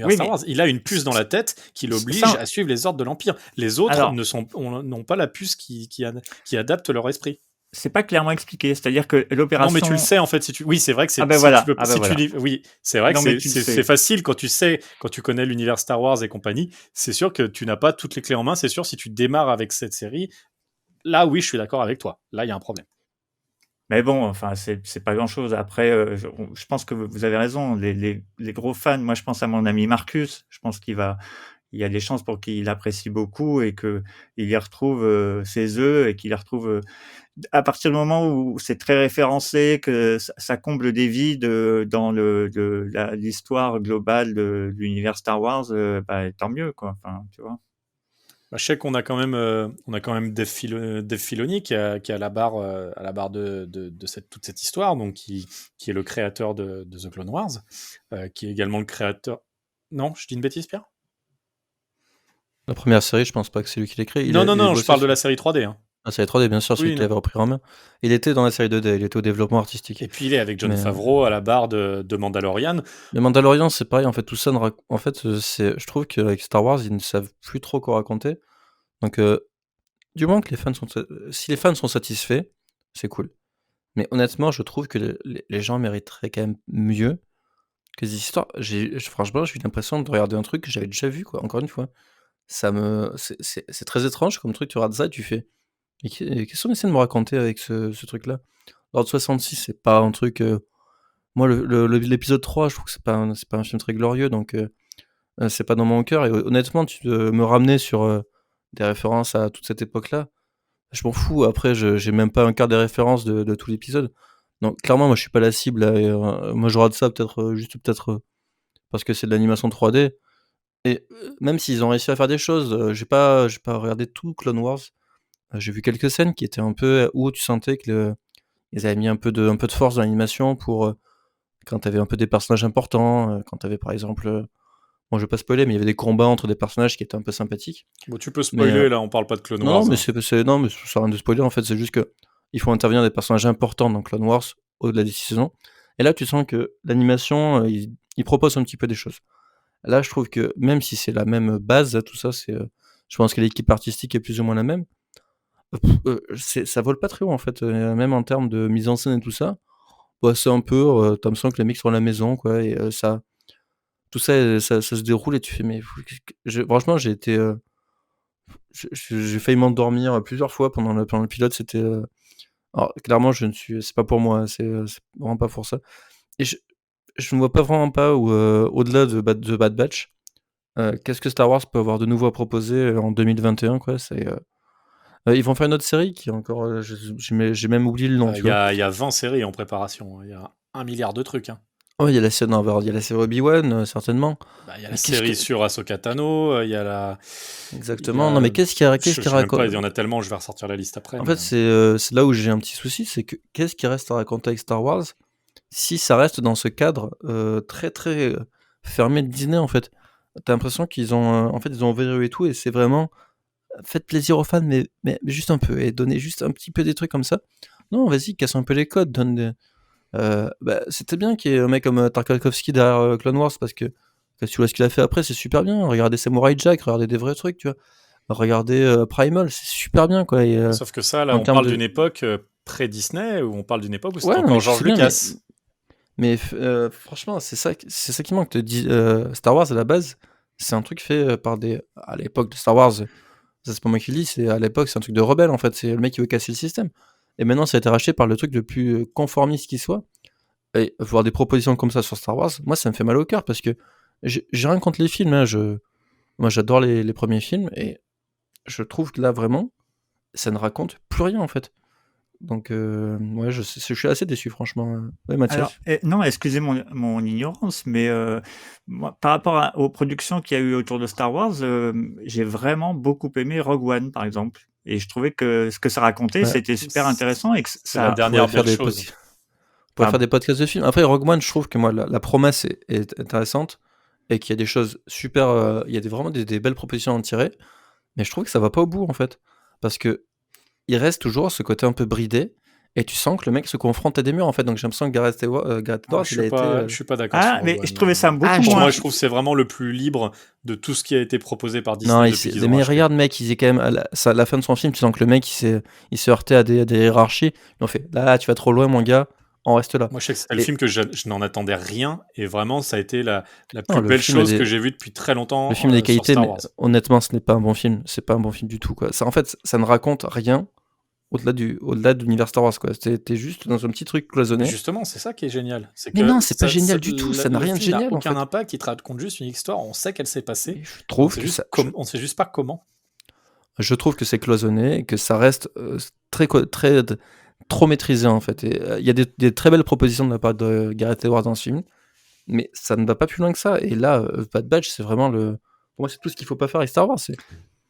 oui, Star mais Wars. Il a une puce dans la tête qui l'oblige ça, à suivre les ordres de l'Empire. Les autres alors, n'ont pas la puce qui adapte leur esprit. c'est pas clairement expliqué. C'est-à-dire que Non, mais tu le l'opération, sais en fait. Oui, c'est vrai que ah ben si tu voilà, peux, ah ben si tu voilà. lis, oui, c'est vrai que Non, mais tu le c'est sais. facile quand tu sais, quand tu connais l'univers Star Wars et compagnie. C'est sûr que tu n'as pas toutes les clés en main. C'est sûr, si tu démarres avec cette série, là, oui, je suis d'accord avec toi. Là, il y a un problème. Mais bon, enfin, c'est pas grand-chose. Après, je pense que vous avez raison. Les gros fans, moi, je pense à mon ami Marcus. Je pense il y a des chances pour qu'il apprécie beaucoup et que il y retrouve ses œufs, et qu'il y retrouve à partir du moment où c'est très référencé, que ça comble des vides dans l'histoire globale de l'univers Star Wars, bah, tant mieux, quoi. Enfin, tu vois. Bah, je sais qu'on a quand même Dave Filoni qui est à la barre de toute cette histoire, donc qui est le créateur de The Clone Wars, qui est également le créateur. Non, je dis une bêtise, Pierre? La première série, je pense pas que c'est lui qui l'a créé. Non, je bossé parle de sur la série 3D. Hein. la série 3D, bien sûr, c'est lui Oui, qui non. l'avait repris en main. Il était dans la série 2D, il était au développement artistique. Et puis il est avec Jon Mais Favreau à la barre de Mandalorian. les Mandalorian, c'est pareil, en fait, tout ça en fait, je trouve qu'avec Star Wars, ils ne savent plus trop quoi raconter. Donc, du moins que si les fans sont satisfaits, c'est cool. Mais honnêtement, je trouve que les gens mériteraient quand même mieux que des histoires. Franchement, j'ai eu l'impression de regarder un truc que j'avais déjà vu, quoi. Encore une fois, c'est très étrange comme truc. Tu regardes ça et tu fais. Mais qu'est-ce qu'on essaie de me raconter avec ce truc-là? L'ordre 66, c'est pas un truc. Moi, l'épisode 3, je trouve que c'est pas un film très glorieux, donc c'est pas dans mon cœur. Et honnêtement, me ramener sur des références à toute cette époque-là, je m'en fous. Après, j'ai même pas un quart des références de tout l'épisode. Donc, clairement, moi, je suis pas la cible. Là, et, moi, je regarde ça peut-être parce que c'est de l'animation 3D. Et même s'ils ont réussi à faire des choses, j'ai pas regardé tout Clone Wars. J'ai vu quelques scènes qui étaient un peu où tu sentais que ils avaient mis un peu de force dans l'animation pour quand t'avais un peu des personnages importants, quand t'avais par exemple, Bon, je vais pas spoiler, mais il y avait des combats entre des personnages qui étaient un peu sympathiques. Bon, tu peux Mais spoiler, là, on parle pas de Clone non, Wars. non, mais hein. non, mais ça sert à rien de spoiler en fait. C'est juste que il faut intervenir des personnages importants dans Clone Wars au-delà des 6 saisons. Et là, tu sens que l'animation, il propose un petit peu des choses. Là, je trouve que même si c'est la même base, tout ça, je pense que l'équipe artistique est plus ou moins la même. Ça vole pas très haut en fait, même en termes de mise en scène et tout ça. Ouais, c'est un peu, t'as l'impression que les mecs sont à la maison, quoi, et tout ça, ça se déroule et tu fais, mais franchement, j'ai été, j'ai failli m'endormir plusieurs fois pendant le pilote. Alors clairement, c'est pas pour moi, hein, c'est vraiment pas pour ça. Et je ne vois pas vraiment pas où, au-delà de Bad Batch, qu'est-ce que Star Wars peut avoir de nouveau à proposer en 2021, quoi. Ils vont faire une autre série qui est encore, j'ai même oublié le nom, tu Il vois. y a 20 séries en préparation. Il y a 1 milliard de trucs. Hein. Ouais, il y a la série, non, alors, il y a la série Obi-Wan, certainement. Il y a Mais la série sur Ahsoka Tano, il y a la. Il y Exactement. a... Non, mais qu'est-ce qui Je sais même pas, raconte? il y en a tellement, je vais ressortir la liste après. En mais, fait, c'est là où j'ai un petit souci, c'est que qu'est-ce qui reste à raconter avec Star Wars si ça reste dans ce cadre très très fermé de Disney en fait. T'as l'impression qu'ils ont en fait ils ont verrouillé tout et c'est vraiment faites plaisir aux fans mais juste un peu et donnez juste un petit peu des trucs comme ça. Non, vas-y, casse un peu les codes, donne des c'était bien qu'il y ait un mec comme Tarkovsky derrière Clone Wars parce que quand tu vois ce qu'il a fait après, c'est super bien. Regardez Samurai Jack, regardez des vrais trucs, tu vois. Regardez Primal, c'est super bien quoi et, Sauf que ça, là, en on termes parle de d'une époque pré-Disney ou on parle d'une époque où c'était ouais, non, encore mais je George sais bien, Lucas. mais franchement, c'est ça qui manque. Star Wars à la base, c'est un truc fait par à l'époque de Star Wars. Ça, c'est pas moi qui le dis, à l'époque, c'est un truc de rebelle en fait. C'est le mec qui veut casser le système. Et maintenant, ça a été racheté par le truc le plus conformiste qui soit. Et voir des propositions comme ça sur Star Wars, moi, ça me fait mal au cœur parce que j'ai rien contre les films. Hein, moi, j'adore les premiers films et je trouve que là, vraiment, ça ne raconte plus rien en fait. Donc, ouais, je suis assez déçu, franchement. Ouais, Mathias. Alors, non, excusez mon ignorance, mais moi, par rapport aux productions qu'il y a eu autour de Star Wars, j'ai vraiment beaucoup aimé Rogue One, par exemple. Et je trouvais que ce que ça racontait, Ouais. c'était super intéressant et que C'est la ça. dernière pourrait faire belle des chose. On pourrait Ah. faire des podcasts de films. Après, Rogue One, je trouve que moi, la promesse est intéressante et qu'il y a des choses super. Il y a vraiment des belles propositions à en tirer, mais je trouve que ça va pas au bout en fait. Parce que il reste toujours ce côté un peu bridé et tu sens que le mec se confronte à des murs en fait. Donc j'ai l'impression que Gareth Edwards, il a été. Je suis pas d'accord Ah, sur mais Rogue je One. trouvais ça beaucoup je moins. Moi, je trouve que c'est vraiment le plus libre de tout ce qui a été proposé par Disney Non, depuis qu'ils ont mais racheté. regarde, mec, il est quand même à la fin de son film, tu sens que le mec il s'est heurté à des hiérarchies. Ils ont fait là, tu vas trop loin, mon gars, on reste là. Moi, je sais que c'était le film que je n'en attendais rien, et vraiment, ça a été la Non, plus le belle film a chose des- que j'ai vue depuis très longtemps Le film a des sur qualités, Star mais Wars. honnêtement, ce n'est pas un bon film. C'est pas un bon film du tout, quoi. Ça, en fait, ça ne raconte rien au-delà de l'univers Star Wars, quoi. T'es juste dans un petit truc Mais cloisonné. justement, c'est ça qui est génial. C'est Mais que non, c'est pas génial du tout, ça n'a le rien de film n'a génial, en aucun fait. impact, il te raconte juste une histoire, on sait qu'elle s'est passée, Et je on trouve sait que juste, ça, on sait juste pas comment. je trouve que c'est cloisonné et que ça reste trop maîtrisé, en fait. Et il y a des très belles propositions de la part de Gareth Edwards dans ce film, mais ça ne va pas plus loin que ça. Et là, Bad Batch, c'est vraiment pour moi, c'est tout ce qu'il faut pas faire avec Star Wars.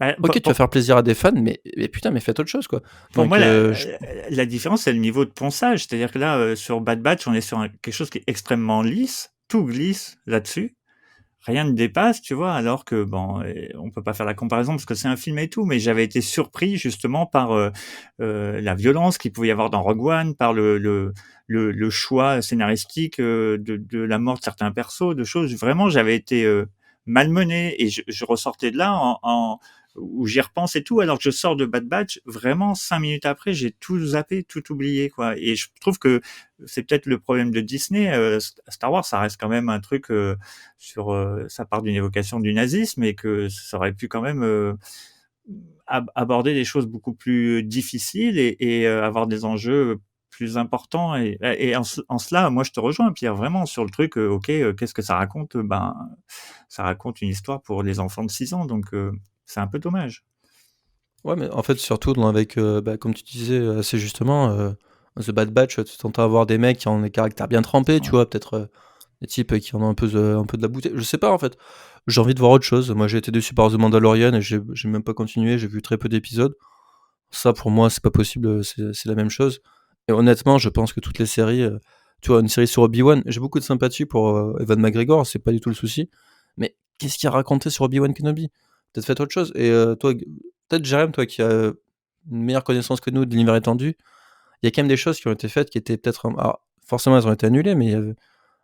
Bah, Ok, tu vas faire plaisir à des fans, mais putain, mais faites autre chose, quoi. Pour Donc, moi, la différence, c'est le niveau de ponçage. C'est-à-dire que là, sur Bad Batch, on est sur quelque chose qui est extrêmement lisse. Tout glisse là-dessus. Rien ne dépasse, tu vois, alors que, bon, on peut pas faire la comparaison parce que c'est un film et tout, mais j'avais été surpris justement par la violence qu'il pouvait y avoir dans Rogue One, par le choix scénaristique de la mort de certains persos, de choses. Vraiment, j'avais été malmené et je ressortais de là où j'y repense et tout, alors que je sors de Bad Batch, vraiment 5 minutes après, j'ai tout zappé, tout oublié, quoi. Et je trouve que c'est peut-être le problème de Disney. Star Wars, ça reste quand même un truc ça part d'une évocation du nazisme et que ça aurait pu quand même aborder des choses beaucoup plus difficiles et avoir des enjeux plus importants. Et en cela, moi, je te rejoins, Pierre, vraiment sur le truc. Qu'est-ce que ça raconte? Ben, ça raconte une histoire pour les enfants de 6 ans, donc c'est un peu dommage. ouais, mais en fait, surtout avec, comme tu disais assez justement, The Bad Batch, tu t'entends avoir des mecs qui ont des caractères bien trempés, tu Ouais. vois, peut-être des types qui en ont un peu de la bouteille. Je sais pas, en fait. J'ai envie de voir autre chose. Moi, j'ai été déçu par The Mandalorian et j'ai même pas continué. J'ai vu très peu d'épisodes. Ça, pour moi, c'est pas possible. C'est la même chose. Et honnêtement, je pense que toutes les séries, tu vois, une série sur Obi-Wan, j'ai beaucoup de sympathie pour Evan McGregor, c'est pas du tout le souci. Mais qu'est-ce qu'il a raconté sur Obi-Wan Kenobi? Peut-être faites autre chose. Et toi, peut-être Jérém, toi qui as une meilleure connaissance que nous de l'univers étendu, il y a quand même des choses qui ont été faites qui étaient peut-être. Alors, forcément, elles ont été annulées, mais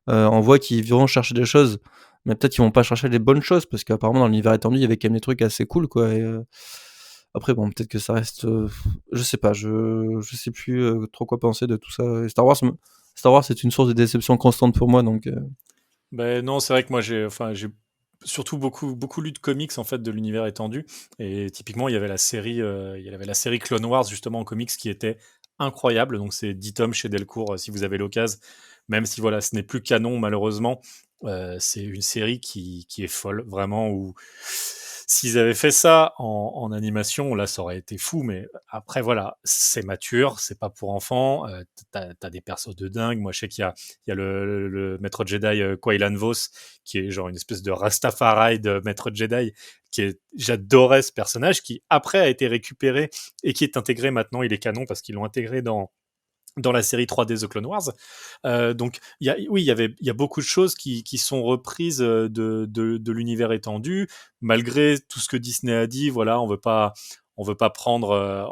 on voit qu'ils vont chercher des choses, mais peut-être qu'ils vont pas chercher les bonnes choses, parce qu'apparemment, dans l'univers étendu, il y avait quand même des trucs assez cool, quoi. Et, après, bon, peut-être que ça reste. Je sais pas, je sais plus trop quoi penser de tout ça. Et Star Wars, c'est une source de déception constante pour moi, donc. Ben non, c'est vrai que moi j'ai surtout beaucoup lu de comics en fait de l'univers étendu, et typiquement il y avait la série Clone Wars justement en comics qui était incroyable. Donc c'est 10 tomes chez Delcourt, si vous avez l'occasion, même si voilà ce n'est plus canon malheureusement. C'est une série qui est folle vraiment, où s'ils avaient fait ça en animation, là ça aurait été fou. Mais après voilà, c'est mature, c'est pas pour enfants. T'as des persos de dingue. Moi je sais qu'il y a le maître Jedi Qui-Lan Vos, qui est genre une espèce de Rastafari de maître Jedi, j'adorais ce personnage, qui après a été récupéré et qui est intégré maintenant. Il est canon parce qu'ils l'ont intégré dans la série 3D The Clone Wars. Donc, oui, il y a beaucoup de choses qui sont reprises de l'univers étendu, malgré tout ce que Disney a dit. Voilà, on veut pas prendre,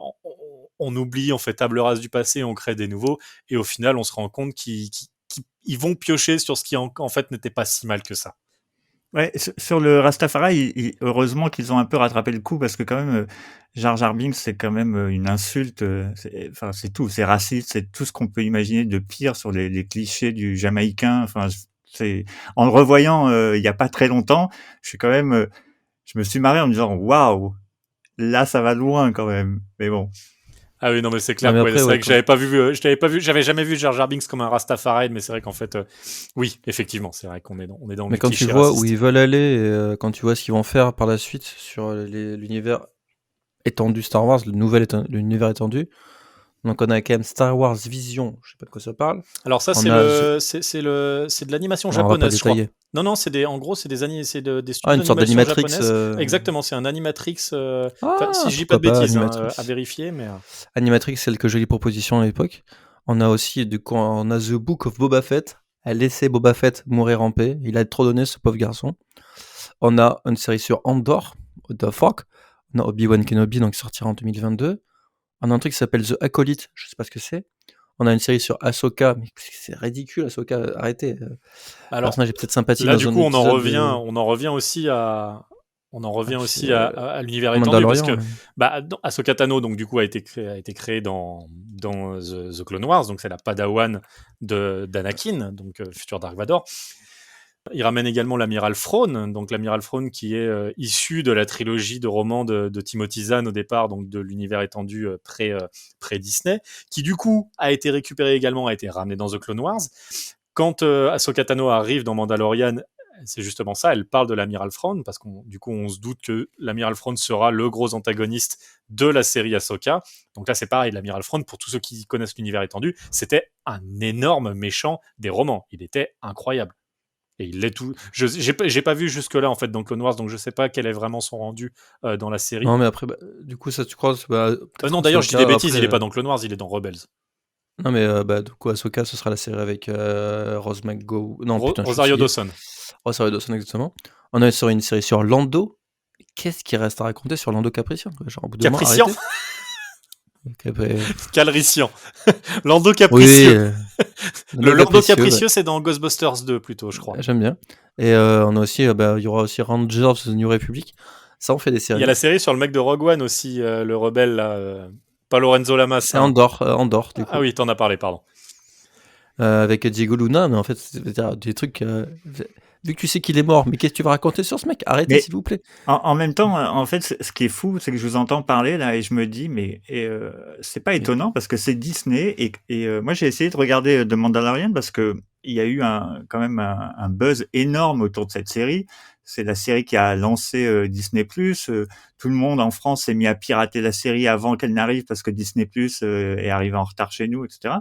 on oublie, on fait table rase du passé, on crée des nouveaux, et au final, on se rend compte qu'ils vont piocher sur ce qui en fait n'était pas si mal que ça. Ouais, sur le Rastafari, heureusement qu'ils ont un peu rattrapé le coup, parce que quand même, Jar Jar Binks, c'est quand même une insulte. Enfin, c'est tout, c'est raciste, c'est tout ce qu'on peut imaginer de pire sur les clichés du Jamaïcain. Enfin, c'est en le revoyant il y a pas très longtemps, je suis quand même, je me suis marré en me disant waouh, là ça va loin quand même. Mais bon. Ah oui, non, mais c'est Non, clair. mais Ouais, après, c'est vrai ouais, que j'avais jamais vu Jar Jar Binks comme un Rastafari, mais c'est vrai qu'en fait, oui, effectivement, c'est vrai qu'on est on est dans mais du quand tu cliché vois où raciste. ils veulent aller, et quand tu vois ce qu'ils vont faire par la suite sur l'univers étendu Star Wars, l'univers étendu, donc on a quand même Star Wars Vision, je sais pas de quoi ça parle. Alors ça, On a c'est de l'animation on va pas japonaise, je crois. détailler. Non, non, en gros, des Ah, studios une sorte d'animation d'animatrix. japonaises. Exactement, c'est un Animatrix. Enfin, si Ah, je dis pas pourquoi de pas, bêtises, hein, Animatrix. à vérifier, mais. Animatrix, c'est quelques jolies propositions à l'époque. On a aussi, du coup, on a The Book of Boba Fett. A laissé Boba Fett mourir en paix. Il a trop donné, ce pauvre garçon. On a une série sur Andor, what the fuck. On a Obi-Wan Kenobi, donc qui sortira en 2022. On a un truc qui s'appelle The Acolyte, je sais pas ce que c'est. On a une série sur Ahsoka, mais c'est ridicule, Ahsoka, arrêtez. Le Alors personnage est peut-être sympathique là, dans du un coup, épisode de on en revient aussi à l'univers au étendu, parce Mandalorian. que Ahsoka Tano, donc du coup, a été créé dans The Clone Wars, donc c'est la Padawan d'Anakin, donc futur Dark Vador. Il ramène également l'amiral Thrawn, donc l'amiral Thrawn qui est issu de la trilogie de romans de Timothy Zahn au départ, donc de l'univers étendu pré-Disney, qui du coup a été récupéré également, a été ramené dans The Clone Wars. Quand Ahsoka Tano arrive dans Mandalorian, c'est justement ça, elle parle de l'amiral Thrawn, parce qu'on se doute que l'amiral Thrawn sera le gros antagoniste de la série Ahsoka. Donc là, c'est pareil, l'amiral Thrawn, pour tous ceux qui connaissent l'univers étendu, c'était un énorme méchant des romans. Il était incroyable. Et il l'est tout. J'ai pas vu jusque-là, en fait, dans Clone Wars, donc je sais pas quel est vraiment son rendu dans la série. Non, mais après, du coup, ça, tu crois, peut-être Non, que d'ailleurs, je dis des Ahsoka, bêtises, après, il est pas dans Clone Wars, il est dans Rebels. non, mais du coup, Ahsoka, ce sera la série avec Rose McGowan. Non, putain, je suis Rosario fatigué. Dawson. Rosario Dawson, exactement. On a une série sur Lando. Qu'est-ce qui reste à raconter sur Lando Capricien, quoi? Genre, au bout d'un moment, Capricien arrêtez. Calricien. Lando Oui, Capricieux. Le Lando Capricieux, Capricieux, c'est dans Ghostbusters 2, plutôt, je crois. j'aime bien. Et on a aussi, il y aura aussi Rangers of the New Republic. Ça, on fait des Il séries. y a la série sur le mec de Rogue One aussi, le rebelle, là. Pas Lorenzo Lamas. C'est Andor, du coup. Ah oui, t'en as parlé, pardon. Avec Diego Luna, mais en fait, c'est des trucs. Vu que tu sais qu'il est mort, mais qu'est-ce que tu vas raconter sur ce mec? Arrêtez, Mais s'il vous plaît. en même temps, en fait, ce qui est fou, c'est que je vous entends parler là et je me dis, mais c'est pas étonnant parce que c'est Disney et moi j'ai essayé de regarder The Mandalorian parce que il y a eu quand même un buzz énorme autour de cette série. C'est la série qui a lancé Disney+. Tout le monde en France s'est mis à pirater la série avant qu'elle n'arrive parce que Disney+ est arrivé en retard chez nous, etc.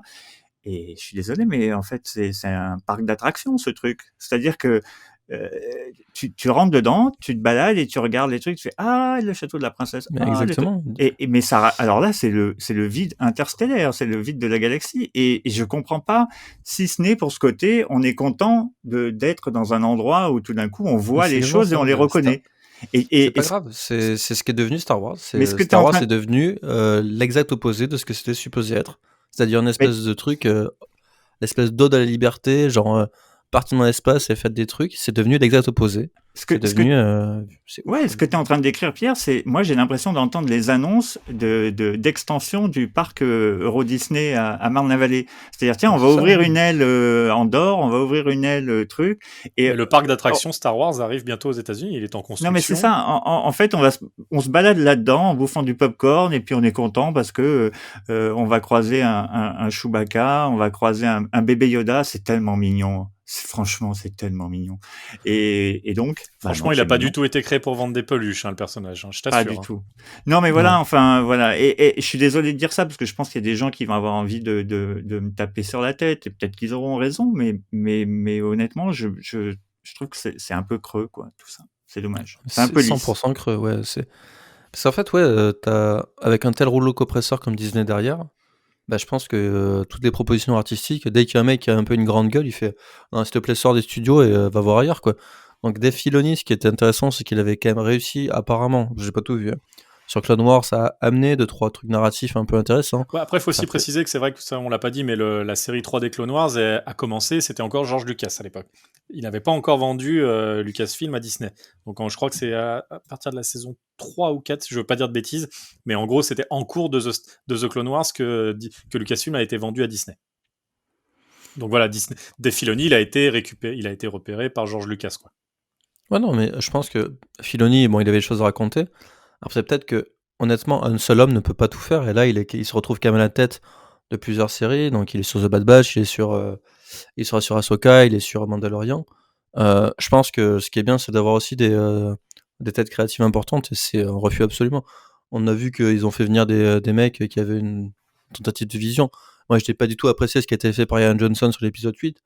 Et je suis désolé, mais en fait, c'est un parc d'attractions, ce truc. C'est-à-dire que euh, tu rentres dedans, tu te balades et tu regardes les trucs, tu fais ah le château de la princesse, Mais ah le truc. exactement. Mais ça, alors là c'est le vide interstellaire, c'est le vide de la galaxie et je comprends pas, si ce n'est pour ce côté, on est content d'être dans un endroit où tout d'un coup on Mais voit c'est les exactement choses et ça. on les Star... reconnaît. C'est Et pas grave, c'est ce qui est devenu Star Wars. mais ce que tu es Star en Wars train, est devenu l'exact opposé de ce que c'était supposé être. C'est-à-dire une mais espèce de truc, l'espèce d'ode à la liberté, genre partir dans l'espace et faites des trucs, c'est devenu l'exact opposé. ce C'est que, ce que devenu... c'est ouf. Ouais, ce que tu es en train de décrire, Pierre, c'est moi j'ai l'impression d'entendre les annonces d'extension du parc Euro Disney à Marne-la-Vallée. C'est-à-dire, tiens, on va C'est ça, ouvrir ouais. une aile Andorre, on va ouvrir une aile truc. Et Mais le parc oh, d'attractions Star Wars arrive bientôt aux États-Unis. Il est en non, mais c'est construction. ça. En fait, on se balade là-dedans en bouffant du popcorn et puis on est content parce que on va croiser un Chewbacca, on va croiser un bébé Yoda. C'est tellement mignon. Franchement, c'est tellement mignon. Franchement, il c'est a pas mignon. du tout été créé pour vendre des peluches, hein, le personnage. Hein, je Pas t'assure. du Hein. tout. Non, mais Non. voilà, enfin, voilà. Et je suis désolé de dire ça parce que je pense qu'il y a des gens qui vont avoir envie de me taper sur la tête et peut-être qu'ils auront raison, mais honnêtement, je trouve que c'est un peu creux, quoi, tout ça. C'est dommage. C'est un C'est peu lisse. 100% creux, ouais. Parce qu'en fait, ouais, avec un tel rouleau compresseur comme Disney derrière, bah, je pense que toutes les propositions artistiques, dès qu'il y a un mec qui a un peu une grande gueule, il fait non, s'il te plaît, sors des studios et va voir ailleurs, quoi. Donc, Dave Filoni, ce qui était intéressant, c'est qu'il avait quand même réussi, apparemment, j'ai pas tout vu, hein, sur Clone Wars, ça a amené 2-3 trucs narratifs un peu intéressants. Ouais, après, il faut aussi Après, préciser que c'est vrai que ça, on l'a pas dit, mais la série 3D Clone Wars a commencé, c'était encore George Lucas à l'époque. Il n'avait pas encore vendu Lucasfilm à Disney. Donc je crois que c'est à partir de la saison 3 ou 4, je veux pas dire de bêtises, mais en gros, c'était en cours de The Clone Wars que Lucasfilm a été vendu à Disney. Donc voilà, Dave Filoni, il a été repéré par George Lucas, quoi. ouais, non, mais je pense que Filoni, bon, il avait des choses à raconter. Après, peut-être que, honnêtement, un seul homme ne peut pas tout faire. Et là, il se retrouve quand même à la tête de plusieurs séries. Donc, il est sur The Bad Batch, il sera sur Ahsoka, il est sur Mandalorian. Je pense que ce qui est bien, c'est d'avoir aussi des têtes créatives importantes. Et c'est un refus absolument. On a vu qu'ils ont fait venir des mecs qui avaient une tentative de vision. Moi, je n'ai pas du tout apprécié ce qui a été fait par Ian Johnson sur l'épisode 8.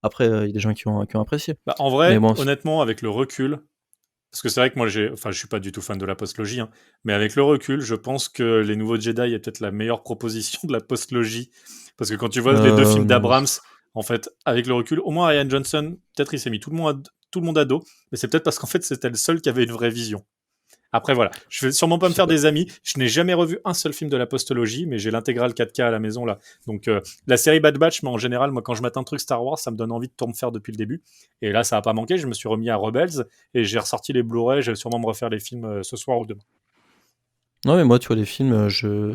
Après, il y a des gens qui ont apprécié. Bah, en Mais vrai, bon, honnêtement, avec le recul, parce que c'est vrai que moi, je suis pas du tout fan de la postlogie, hein, mais avec le recul, je pense que Les Nouveaux Jedi est peut-être la meilleure proposition de la postlogie. Parce que quand tu vois les deux films d'Abrams, en fait, avec le recul, au moins Ryan Johnson, peut-être il s'est mis tout le monde à dos, mais c'est peut-être parce qu'en fait, c'était le seul qui avait une vraie vision. Après, voilà, je vais sûrement pas me je sais faire pas. des amis. Je n'ai jamais revu un seul film de la postologie, mais j'ai l'intégrale 4K à la maison là. Donc la série Bad Batch, mais en général, moi, quand je mate un truc Star Wars, ça me donne envie de tout me faire depuis le début. Et là, ça n'a pas manqué. Je me suis remis à Rebels et j'ai ressorti les Blu-ray. Je vais sûrement me refaire les films ce soir ou demain. Non, mais moi, tu vois, les films, je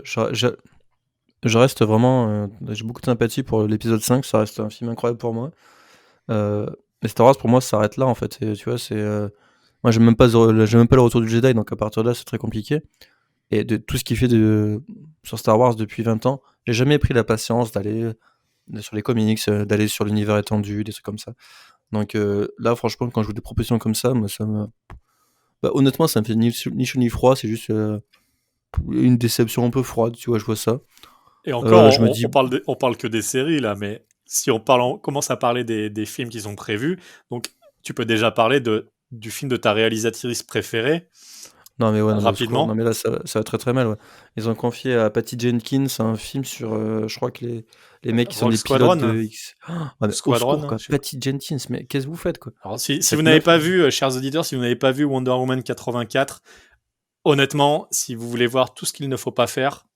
reste vraiment. J'ai beaucoup de sympathie pour l'épisode 5, ça reste un film incroyable pour moi. Mais Star Wars, pour moi, ça s'arrête là, en fait. Tu vois, moi, j'aime même pas le retour du Jedi, donc à partir de là, c'est très compliqué. Et de tout ce qu'il fait sur Star Wars depuis 20 ans, j'ai jamais pris la patience d'aller sur les comics, d'aller sur l'univers étendu, des trucs comme ça. Donc là, franchement, quand je vois des propositions comme ça, moi, honnêtement, ça me fait ni chaud ni froid, c'est juste une déception un peu froide, tu vois, je vois ça. Et encore, Je me dis, on parle que des séries là, mais si on commence à parler des films qui sont prévus, donc tu peux déjà parler du film de ta réalisatrice préférée non mais ouais, non mais, au secours. rapidement. Non mais là, ça va très très mal. Ouais. Ils ont confié à Patty Jenkins un film sur, je crois que les mecs qui sont Rogue des pilotes Squadron. de X. Ah, mais au Squadron, secours, quoi. je sais pas. Patty Jenkins, mais qu'est-ce que vous faites, quoi? Alors, si Cette vous n'avez meuf, pas vu, chers auditeurs, si vous n'avez pas vu Wonder Woman 84, honnêtement, si vous voulez voir tout ce qu'il ne faut pas faire,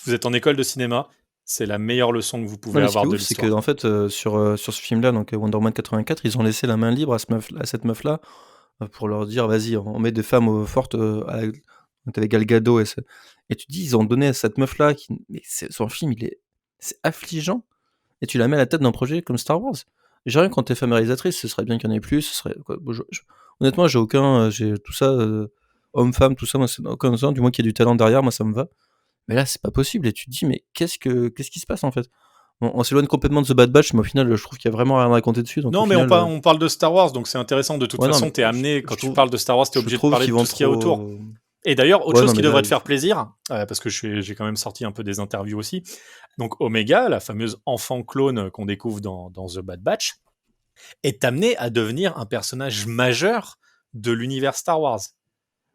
vous êtes en école de cinéma, c'est la meilleure leçon que vous non, pouvez mais ce qui avoir est de ouf, c'est que l'histoire. en fait, sur ce film-là, donc Wonder Woman 84, ils ont laissé la main libre à cette meuf-là pour leur dire, vas-y, on met des femmes fortes. Donc t'avais Gal Gadot et tu dis, ils ont donné à cette meuf-là, mais son film, c'est affligeant. Et tu la mets à la tête d'un projet comme Star Wars. J'ai rien quand t'es femme réalisatrice, ce serait bien qu'il y en ait plus. Ce serait, quoi, honnêtement, j'ai tout ça, homme-femme, tout ça, moi, c'est aucun sens, du moins qu'il y ait du talent derrière, moi ça me va. Mais là, c'est pas possible. Et tu te dis, mais qu'est-ce qui se passe en fait? On s'éloigne complètement de The Bad Batch, mais au final, je trouve qu'il y a vraiment rien à raconter dessus. Donc Non, au mais final, on parle de Star Wars, donc c'est intéressant. De toute ouais, non, façon, mais t'es amené, quand je tu trouve, parles de Star Wars, t'es je obligé de trouve parler qu'ils de vont tout ce qu'il y a autour. trop. Et d'ailleurs, autre Ouais, chose non, qui mais devrait là, te faire plaisir, parce que j'ai quand même sorti un peu des interviews aussi. Donc Omega, la fameuse enfant clone qu'on découvre dans The Bad Batch, est amené à devenir un personnage majeur de l'univers Star Wars.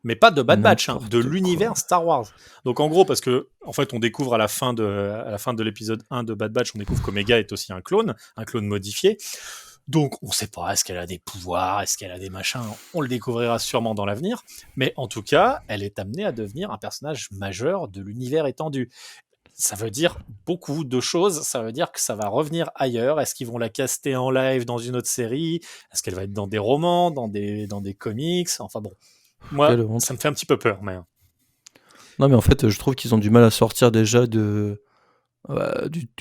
Mais pas de Bad Batch, hein, de N'importe l'univers quoi. Star Wars. Donc en gros, parce que en fait, on découvre à la fin de l'épisode 1 de Bad Batch, on découvre qu'Omega est aussi un clone modifié. Donc on sait pas, est-ce qu'elle a des pouvoirs, est-ce qu'elle a des machins, on le découvrira sûrement dans l'avenir. Mais en tout cas, elle est amenée à devenir un personnage majeur de l'univers étendu. Ça veut dire beaucoup de choses. Ça veut dire que ça va revenir ailleurs. Est-ce qu'ils vont la caster en live dans une autre série? Est-ce qu'elle va être dans des romans, dans des comics? Enfin bon, moi, Quelle honte. ça me fait un petit peu peur. Mais Non, mais en fait, je trouve qu'ils ont du mal à sortir déjà du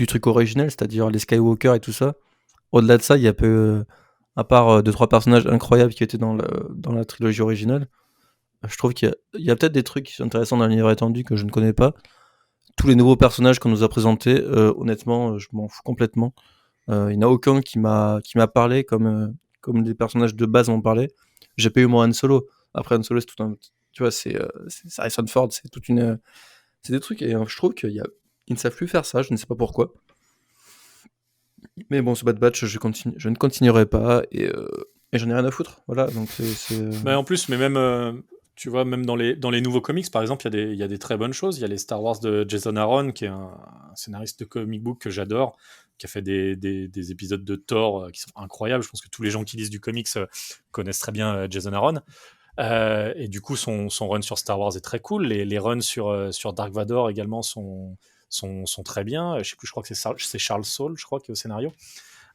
truc originel, c'est-à-dire les Skywalker et tout ça. Au-delà de ça, il y a peu, à part 2-3 personnages incroyables qui étaient dans la trilogie originale, je trouve qu'il y a peut-être des trucs qui sont intéressants dans l'univers étendu que je ne connais pas. Tous les nouveaux personnages qu'on nous a présentés, honnêtement, je m'en fous complètement. Il n'y en a aucun qui m'a parlé comme des personnages de base m'ont parlé. J'ai pas eu mon Han Solo. Après Han Solo, c'est tout un, tu vois, c'est Harrison Ford, c'est des trucs et je trouve qu'ils ne savent plus faire ça. Je ne sais pas pourquoi. Mais bon, ce Bad Batch, je ne continuerai pas et j'en ai rien à foutre. Voilà, donc mais en plus, mais même, tu vois, même dans les nouveaux comics, par exemple, il y a des très bonnes choses. Il y a les Star Wars de Jason Aaron, qui est un scénariste de comic book que j'adore, qui a fait des épisodes de Thor qui sont incroyables. Je pense que tous les gens qui lisent du comics connaissent très bien Jason Aaron. Et du coup, son run sur Star Wars est très cool. Les runs sur Dark Vador également sont très bien. Je sais plus, je crois que c'est Charles Soule, je crois, qui est au scénario.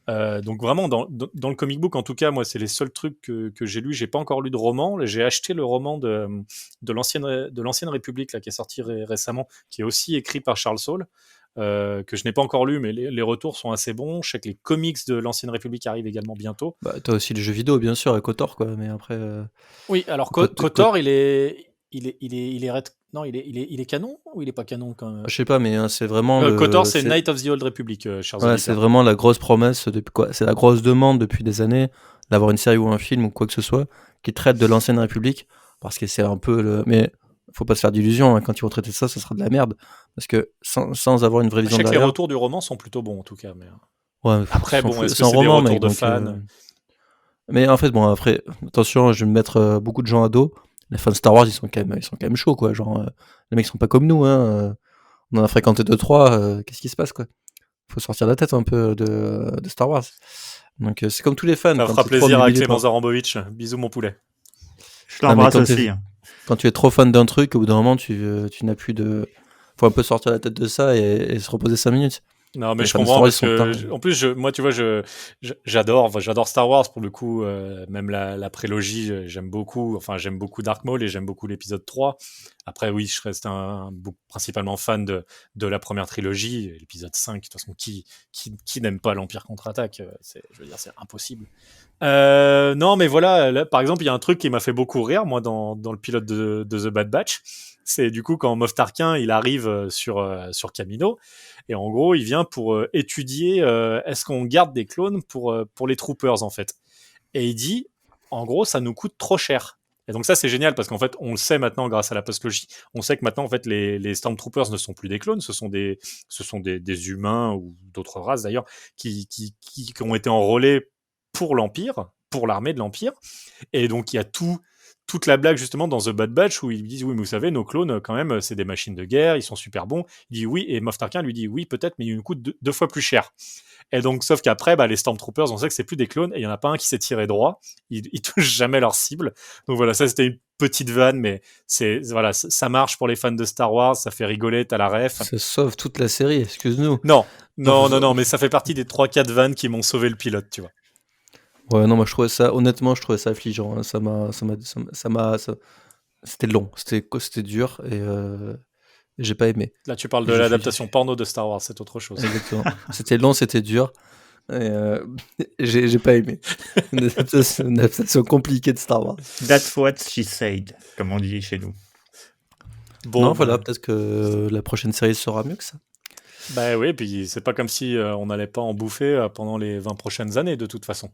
Donc vraiment, dans le comic book, en tout cas, moi, c'est les seuls trucs que j'ai lus. J'ai pas encore lu de roman. J'ai acheté le roman de l'ancienne République là, qui est sorti récemment, qui est aussi écrit par Charles Soule, que je n'ai pas encore lu, mais les retours sont assez bons. Je sais que les comics de l'ancienne République arrivent également bientôt. bah, t'as aussi les jeux vidéo, bien sûr, avec Kotor, quoi. Mais après, Oui, alors Kotor, non, il est canon ou il est pas canon quand je sais pas, mais c'est vraiment Kotor, c'est Knight of the Old Republic, chers ouais, c'est auditeurs. vraiment la grosse promesse depuis quoi. C'est la grosse demande depuis des années d'avoir une série ou un film ou quoi que ce soit qui traite de l'ancienne République parce que c'est un peu le. Mais faut pas se faire d'illusions. Hein, quand ils vont traiter ça, ce sera de la merde parce que sans avoir une vraie Je vision sais que les derrière. retours du roman sont plutôt bons en tout cas, mais Ouais, après, bon, est-ce c'est que un c'est des roman, retours mec. de Donc, fans? mais en fait, bon, après, attention, je vais me mettre beaucoup de gens à dos. Les fans de Star Wars, ils sont quand même chauds, quoi. Genre, les mecs sont pas comme nous, hein. On en a fréquenté 2-3. Qu'est-ce qui se passe, quoi? Faut sortir la tête un peu de Star Wars. Donc, c'est comme tous les fans. Ça Quand fera t'es trop plaisir à obnubilé Clément par- Zarambovitch. Bisous, mon poulet. Je Non, mais l'embrasse aussi. quand tu es trop fan d'un truc, au bout d'un moment, tu n'as plus de. Faut un peu sortir la tête de ça et se reposer 5 minutes. Non, mais Les je fans de comprends Star Wars, ils parce sont que, tarés. en plus, moi, tu vois, j'adore Star Wars pour le coup, même la prélogie, j'aime beaucoup. Enfin, j'aime beaucoup Dark Maul et j'aime beaucoup l'épisode 3. Après, oui, je reste principalement fan de la première trilogie. Et l'épisode 5, de toute façon, qui n'aime pas l'Empire contre-attaque? Je veux dire, c'est impossible. Non, mais voilà, là, par exemple, il y a un truc qui m'a fait beaucoup rire, moi, dans le pilote de The Bad Batch. C'est du coup quand Moff Tarkin il arrive sur Kamino, et en gros il vient pour étudier est-ce qu'on garde des clones pour les troopers en fait. Et il dit en gros ça nous coûte trop cher. Et donc ça c'est génial parce qu'en fait on le sait maintenant grâce à la postlogie, on sait que maintenant en fait les Stormtroopers ne sont plus des clones, ce sont des humains ou d'autres races d'ailleurs qui ont été enrôlés pour l'Empire, pour l'armée de l'Empire. Et donc, il y a toute la blague justement dans The Bad Batch où ils lui disent oui mais vous savez nos clones quand même c'est des machines de guerre, ils sont super bons. Il dit oui et Moff Tarkin lui dit oui peut-être mais ils nous coûtent deux fois plus cher. Et donc sauf qu'après les Stormtroopers on sait que c'est plus des clones et il y en a pas un qui s'est tiré droit, ils touchent jamais leur cible. Donc voilà, ça c'était une petite vanne mais voilà, ça marche pour les fans de Star Wars, ça fait rigoler, t'as la ref. Ça sauve toute la série, excuse-nous. Non, Non, non, mais ça fait partie des 3-4 vannes qui m'ont sauvé le pilote, tu vois. Ouais, non, moi honnêtement, je trouvais ça affligeant. Hein. C'était long, c'était dur et j'ai pas aimé. Là tu parles Et de l'adaptation porno de Star Wars, c'est autre chose. Exactement. C'était long, c'était dur. Et j'ai pas aimé. Une adaptation compliquée de Star Wars. That's what she said, comme on dit chez nous. Bon, Non, voilà, peut-être que la prochaine série sera mieux que ça. bah oui, puis c'est pas comme si on n'allait pas en bouffer pendant les 20 prochaines années de toute façon.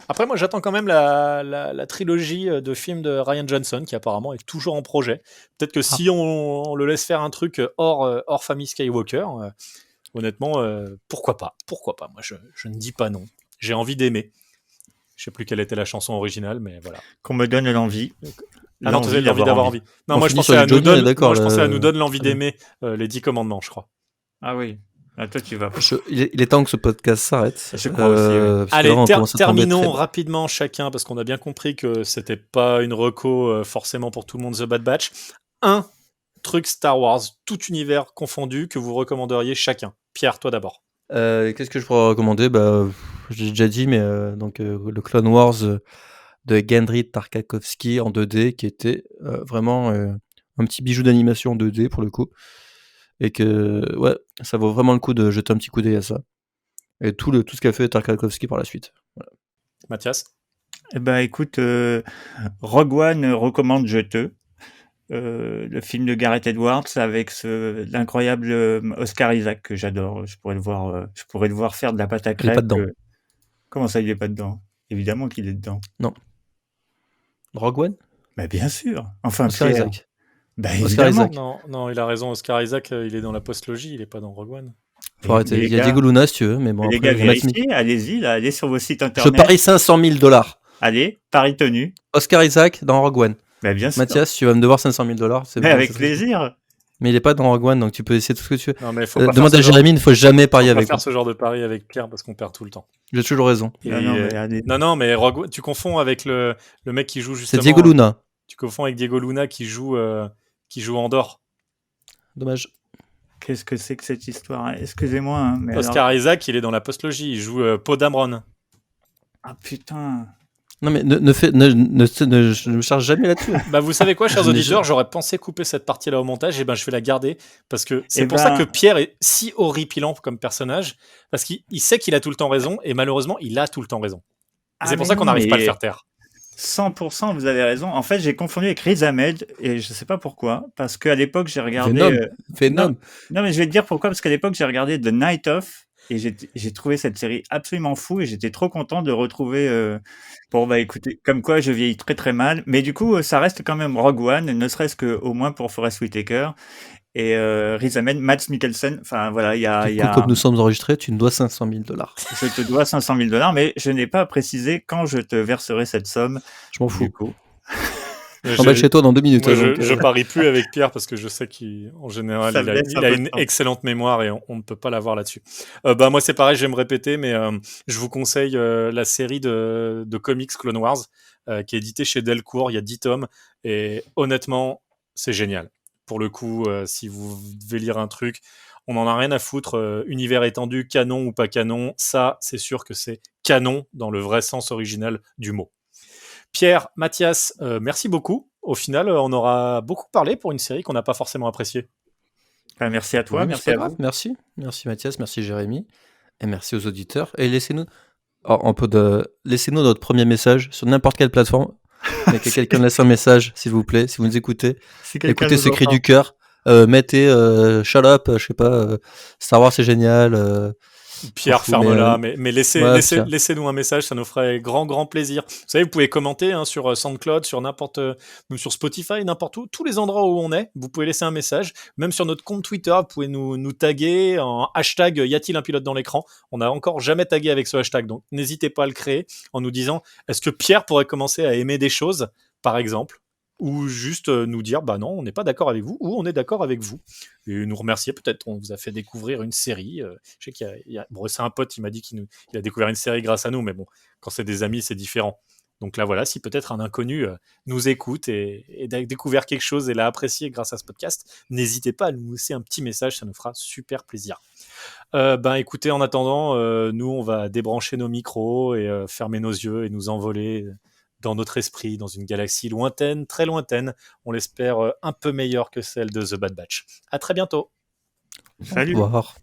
Après, moi j'attends quand même la trilogie de films de Ryan Johnson qui apparemment est toujours en projet. Peut-être que si on le laisse faire un truc hors famille Skywalker, honnêtement, pourquoi pas? Pourquoi pas? Moi je ne dis pas non. J'ai envie d'aimer. Je sais plus quelle était la chanson originale, mais voilà. Qu'on me donne l'envie. Ah non, tu avais l'envie d'avoir envie. Non, On moi je finit pensais sur à du nous Johnny, on est donne. d'accord, Moi je pensais à là. nous donne l'envie Très bien. d'aimer les 10 commandements, je crois. Ah oui. Ah, toi, tu vas. Il est temps que ce podcast s'arrête. Je crois aussi, ouais. Parce que Allez, là, on commence à tomber terminons très bas. rapidement chacun, parce qu'on a bien compris que c'était pas une reco forcément pour tout le monde The Bad Batch. Un truc Star Wars, tout univers confondu, que vous recommanderiez chacun. Pierre, toi d'abord. Qu'est-ce que je pourrais recommander? J'ai déjà dit, mais le Clone Wars de Gendry Tartakovsky en 2D, qui était vraiment un petit bijou d'animation en 2D pour le coup. Et que, ouais, ça vaut vraiment le coup de jeter un petit coup d'œil à ça. Et tout ce qu'a fait Tartakovsky par la suite. Mathias. Eh ben, écoute, Rogue One recommande jeteux. Le film de Gareth Edwards avec l'incroyable Oscar Isaac que j'adore. Je pourrais le voir faire de la pâte à Il est crêpes. pas dedans. Comment ça, il est pas dedans? Évidemment qu'il est dedans. Non. Rogue One? Bah, bien sûr. Enfin, Oscar Pierre. Isaac. Bah, Oscar évidemment. Isaac. Non, il a raison. Oscar Isaac, il est dans la post-logie, il est pas dans Rogue One. Faut arrêter. les Il y a gars- Diego Luna si tu veux, mais bon, Les après, gars, Matt Smith. vérifiez, allez-y, là, allez sur vos sites Je internet. parie $500 000. Allez, pari tenu. Oscar Isaac dans Rogue One. Bah, bien sûr. Mathias, tu vas me devoir $500 000. C'est Mais bon, avec c'est- plaisir. Mais il est pas dans Rogue One, donc tu peux essayer tout ce que tu veux. Non, mais faut pas Demande faire à ce genre- Jérémy, il ne faut jamais faut parier pas avec faire moi. ce genre de pari avec Pierre parce qu'on perd tout le temps. J'ai toujours raison. Et, Non, mais allez. non, mais Rogue One, tu confonds avec le mec qui joue C'est justement. Diego Luna. Tu confonds avec Diego Luna qui joue Andorre. Dommage. Qu'est-ce que c'est que cette histoire, hein? Excusez-moi, hein, mais Oscar Isaac, il est dans la post-logie. Il joue Poe Dameron. Ah, putain. Non mais ne me charge jamais là-dessus. Bah, vous savez quoi, chers Je n'ai auditeurs, j'aurais pensé couper cette partie-là au montage, et ben je vais la garder parce que c'est Eh pour ben- ça que Pierre est si horripilant comme personnage, parce qu'il sait qu'il a tout le temps raison, et malheureusement, il a tout le temps raison. Et c'est pour ça qu'on n'arrive pas à le faire taire. 100%, vous avez raison. En fait, j'ai confondu avec Riz Ahmed et je sais pas pourquoi. Parce qu'à l'époque, j'ai regardé. Venom. Non, mais je vais te dire pourquoi. Parce qu'à l'époque, j'ai regardé The Night Of et j'ai trouvé cette série absolument fou et j'étais trop content de retrouver. Bon, bah écoutez, comme quoi je vieillis très très mal. Mais du coup, ça reste quand même Rogue One, ne serait-ce qu'au moins pour Forest Whitaker. Et Riz Ahmed, Mads Mikkelsen. Enfin, voilà, il y a. Comme nous sommes enregistrés, tu me dois $500 000. Je te dois $500 000, mais je n'ai pas précisé quand je te verserai cette somme. Je m'en fous. Du coup. Je m'en vais chez toi dans 2 minutes. Moi, donc, je parie plus avec Pierre parce que je sais qu'en général, Ça me laisse il un a peu de une temps. excellente mémoire et on ne peut pas l'avoir là-dessus. Bah, moi, c'est pareil, je vais me répéter, mais je vous conseille la série de comics Clone Wars qui est éditée chez Delcourt. Il y a 10 tomes et honnêtement, c'est génial. Pour le coup, si vous devez lire un truc, on n'en a rien à foutre. Univers étendu, canon ou pas canon, ça, c'est sûr que c'est canon dans le vrai sens original du mot. Pierre, Mathias, merci beaucoup. Au final, on aura beaucoup parlé pour une série qu'on n'a pas forcément appréciée. Enfin, merci à toi, oui, merci c'est à pas grave. vous. Merci Mathias, merci Jérémy, et merci aux auditeurs. Et laissez-nous notre premier message sur n'importe quelle plateforme. Mais que quelqu'un laisse un message, s'il vous plaît, si vous nous écoutez. Si quelqu'un Écoutez nous ce cri entend. du cœur. Mettez shut up, je sais pas, Star Wars c'est génial. Pierre, Fou, ferme-la, mais, mais Pierre. laissez-nous un message, ça nous ferait grand plaisir. Vous savez, vous pouvez commenter sur SoundCloud, sur même sur Spotify, n'importe où, tous les endroits où on est, vous pouvez laisser un message. Même sur notre compte Twitter, vous pouvez nous taguer en hashtag y a-t-il un pilote dans l'écran. On n'a encore jamais tagué avec ce hashtag, donc n'hésitez pas à le créer en nous disant est-ce que Pierre pourrait commencer à aimer des choses, par exemple, ou juste nous dire bah non, on n'est pas d'accord avec vous, ou on est d'accord avec vous, et nous remercier. Peut-être on vous a fait découvrir une série. Je sais qu'il y a bon, c'est un pote, il m'a dit qu'il a découvert une série grâce à nous, mais bon, quand c'est des amis, c'est différent. Donc là, voilà, si peut-être un inconnu nous écoute et a découvert quelque chose et l'a apprécié grâce à ce podcast, n'hésitez pas à nous laisser un petit message, ça nous fera super plaisir. Écoutez, en attendant, nous, on va débrancher nos micros et fermer nos yeux et nous envoler dans notre esprit, dans une galaxie lointaine, très lointaine, on l'espère un peu meilleure que celle de The Bad Batch. À très bientôt. Salut. Au revoir.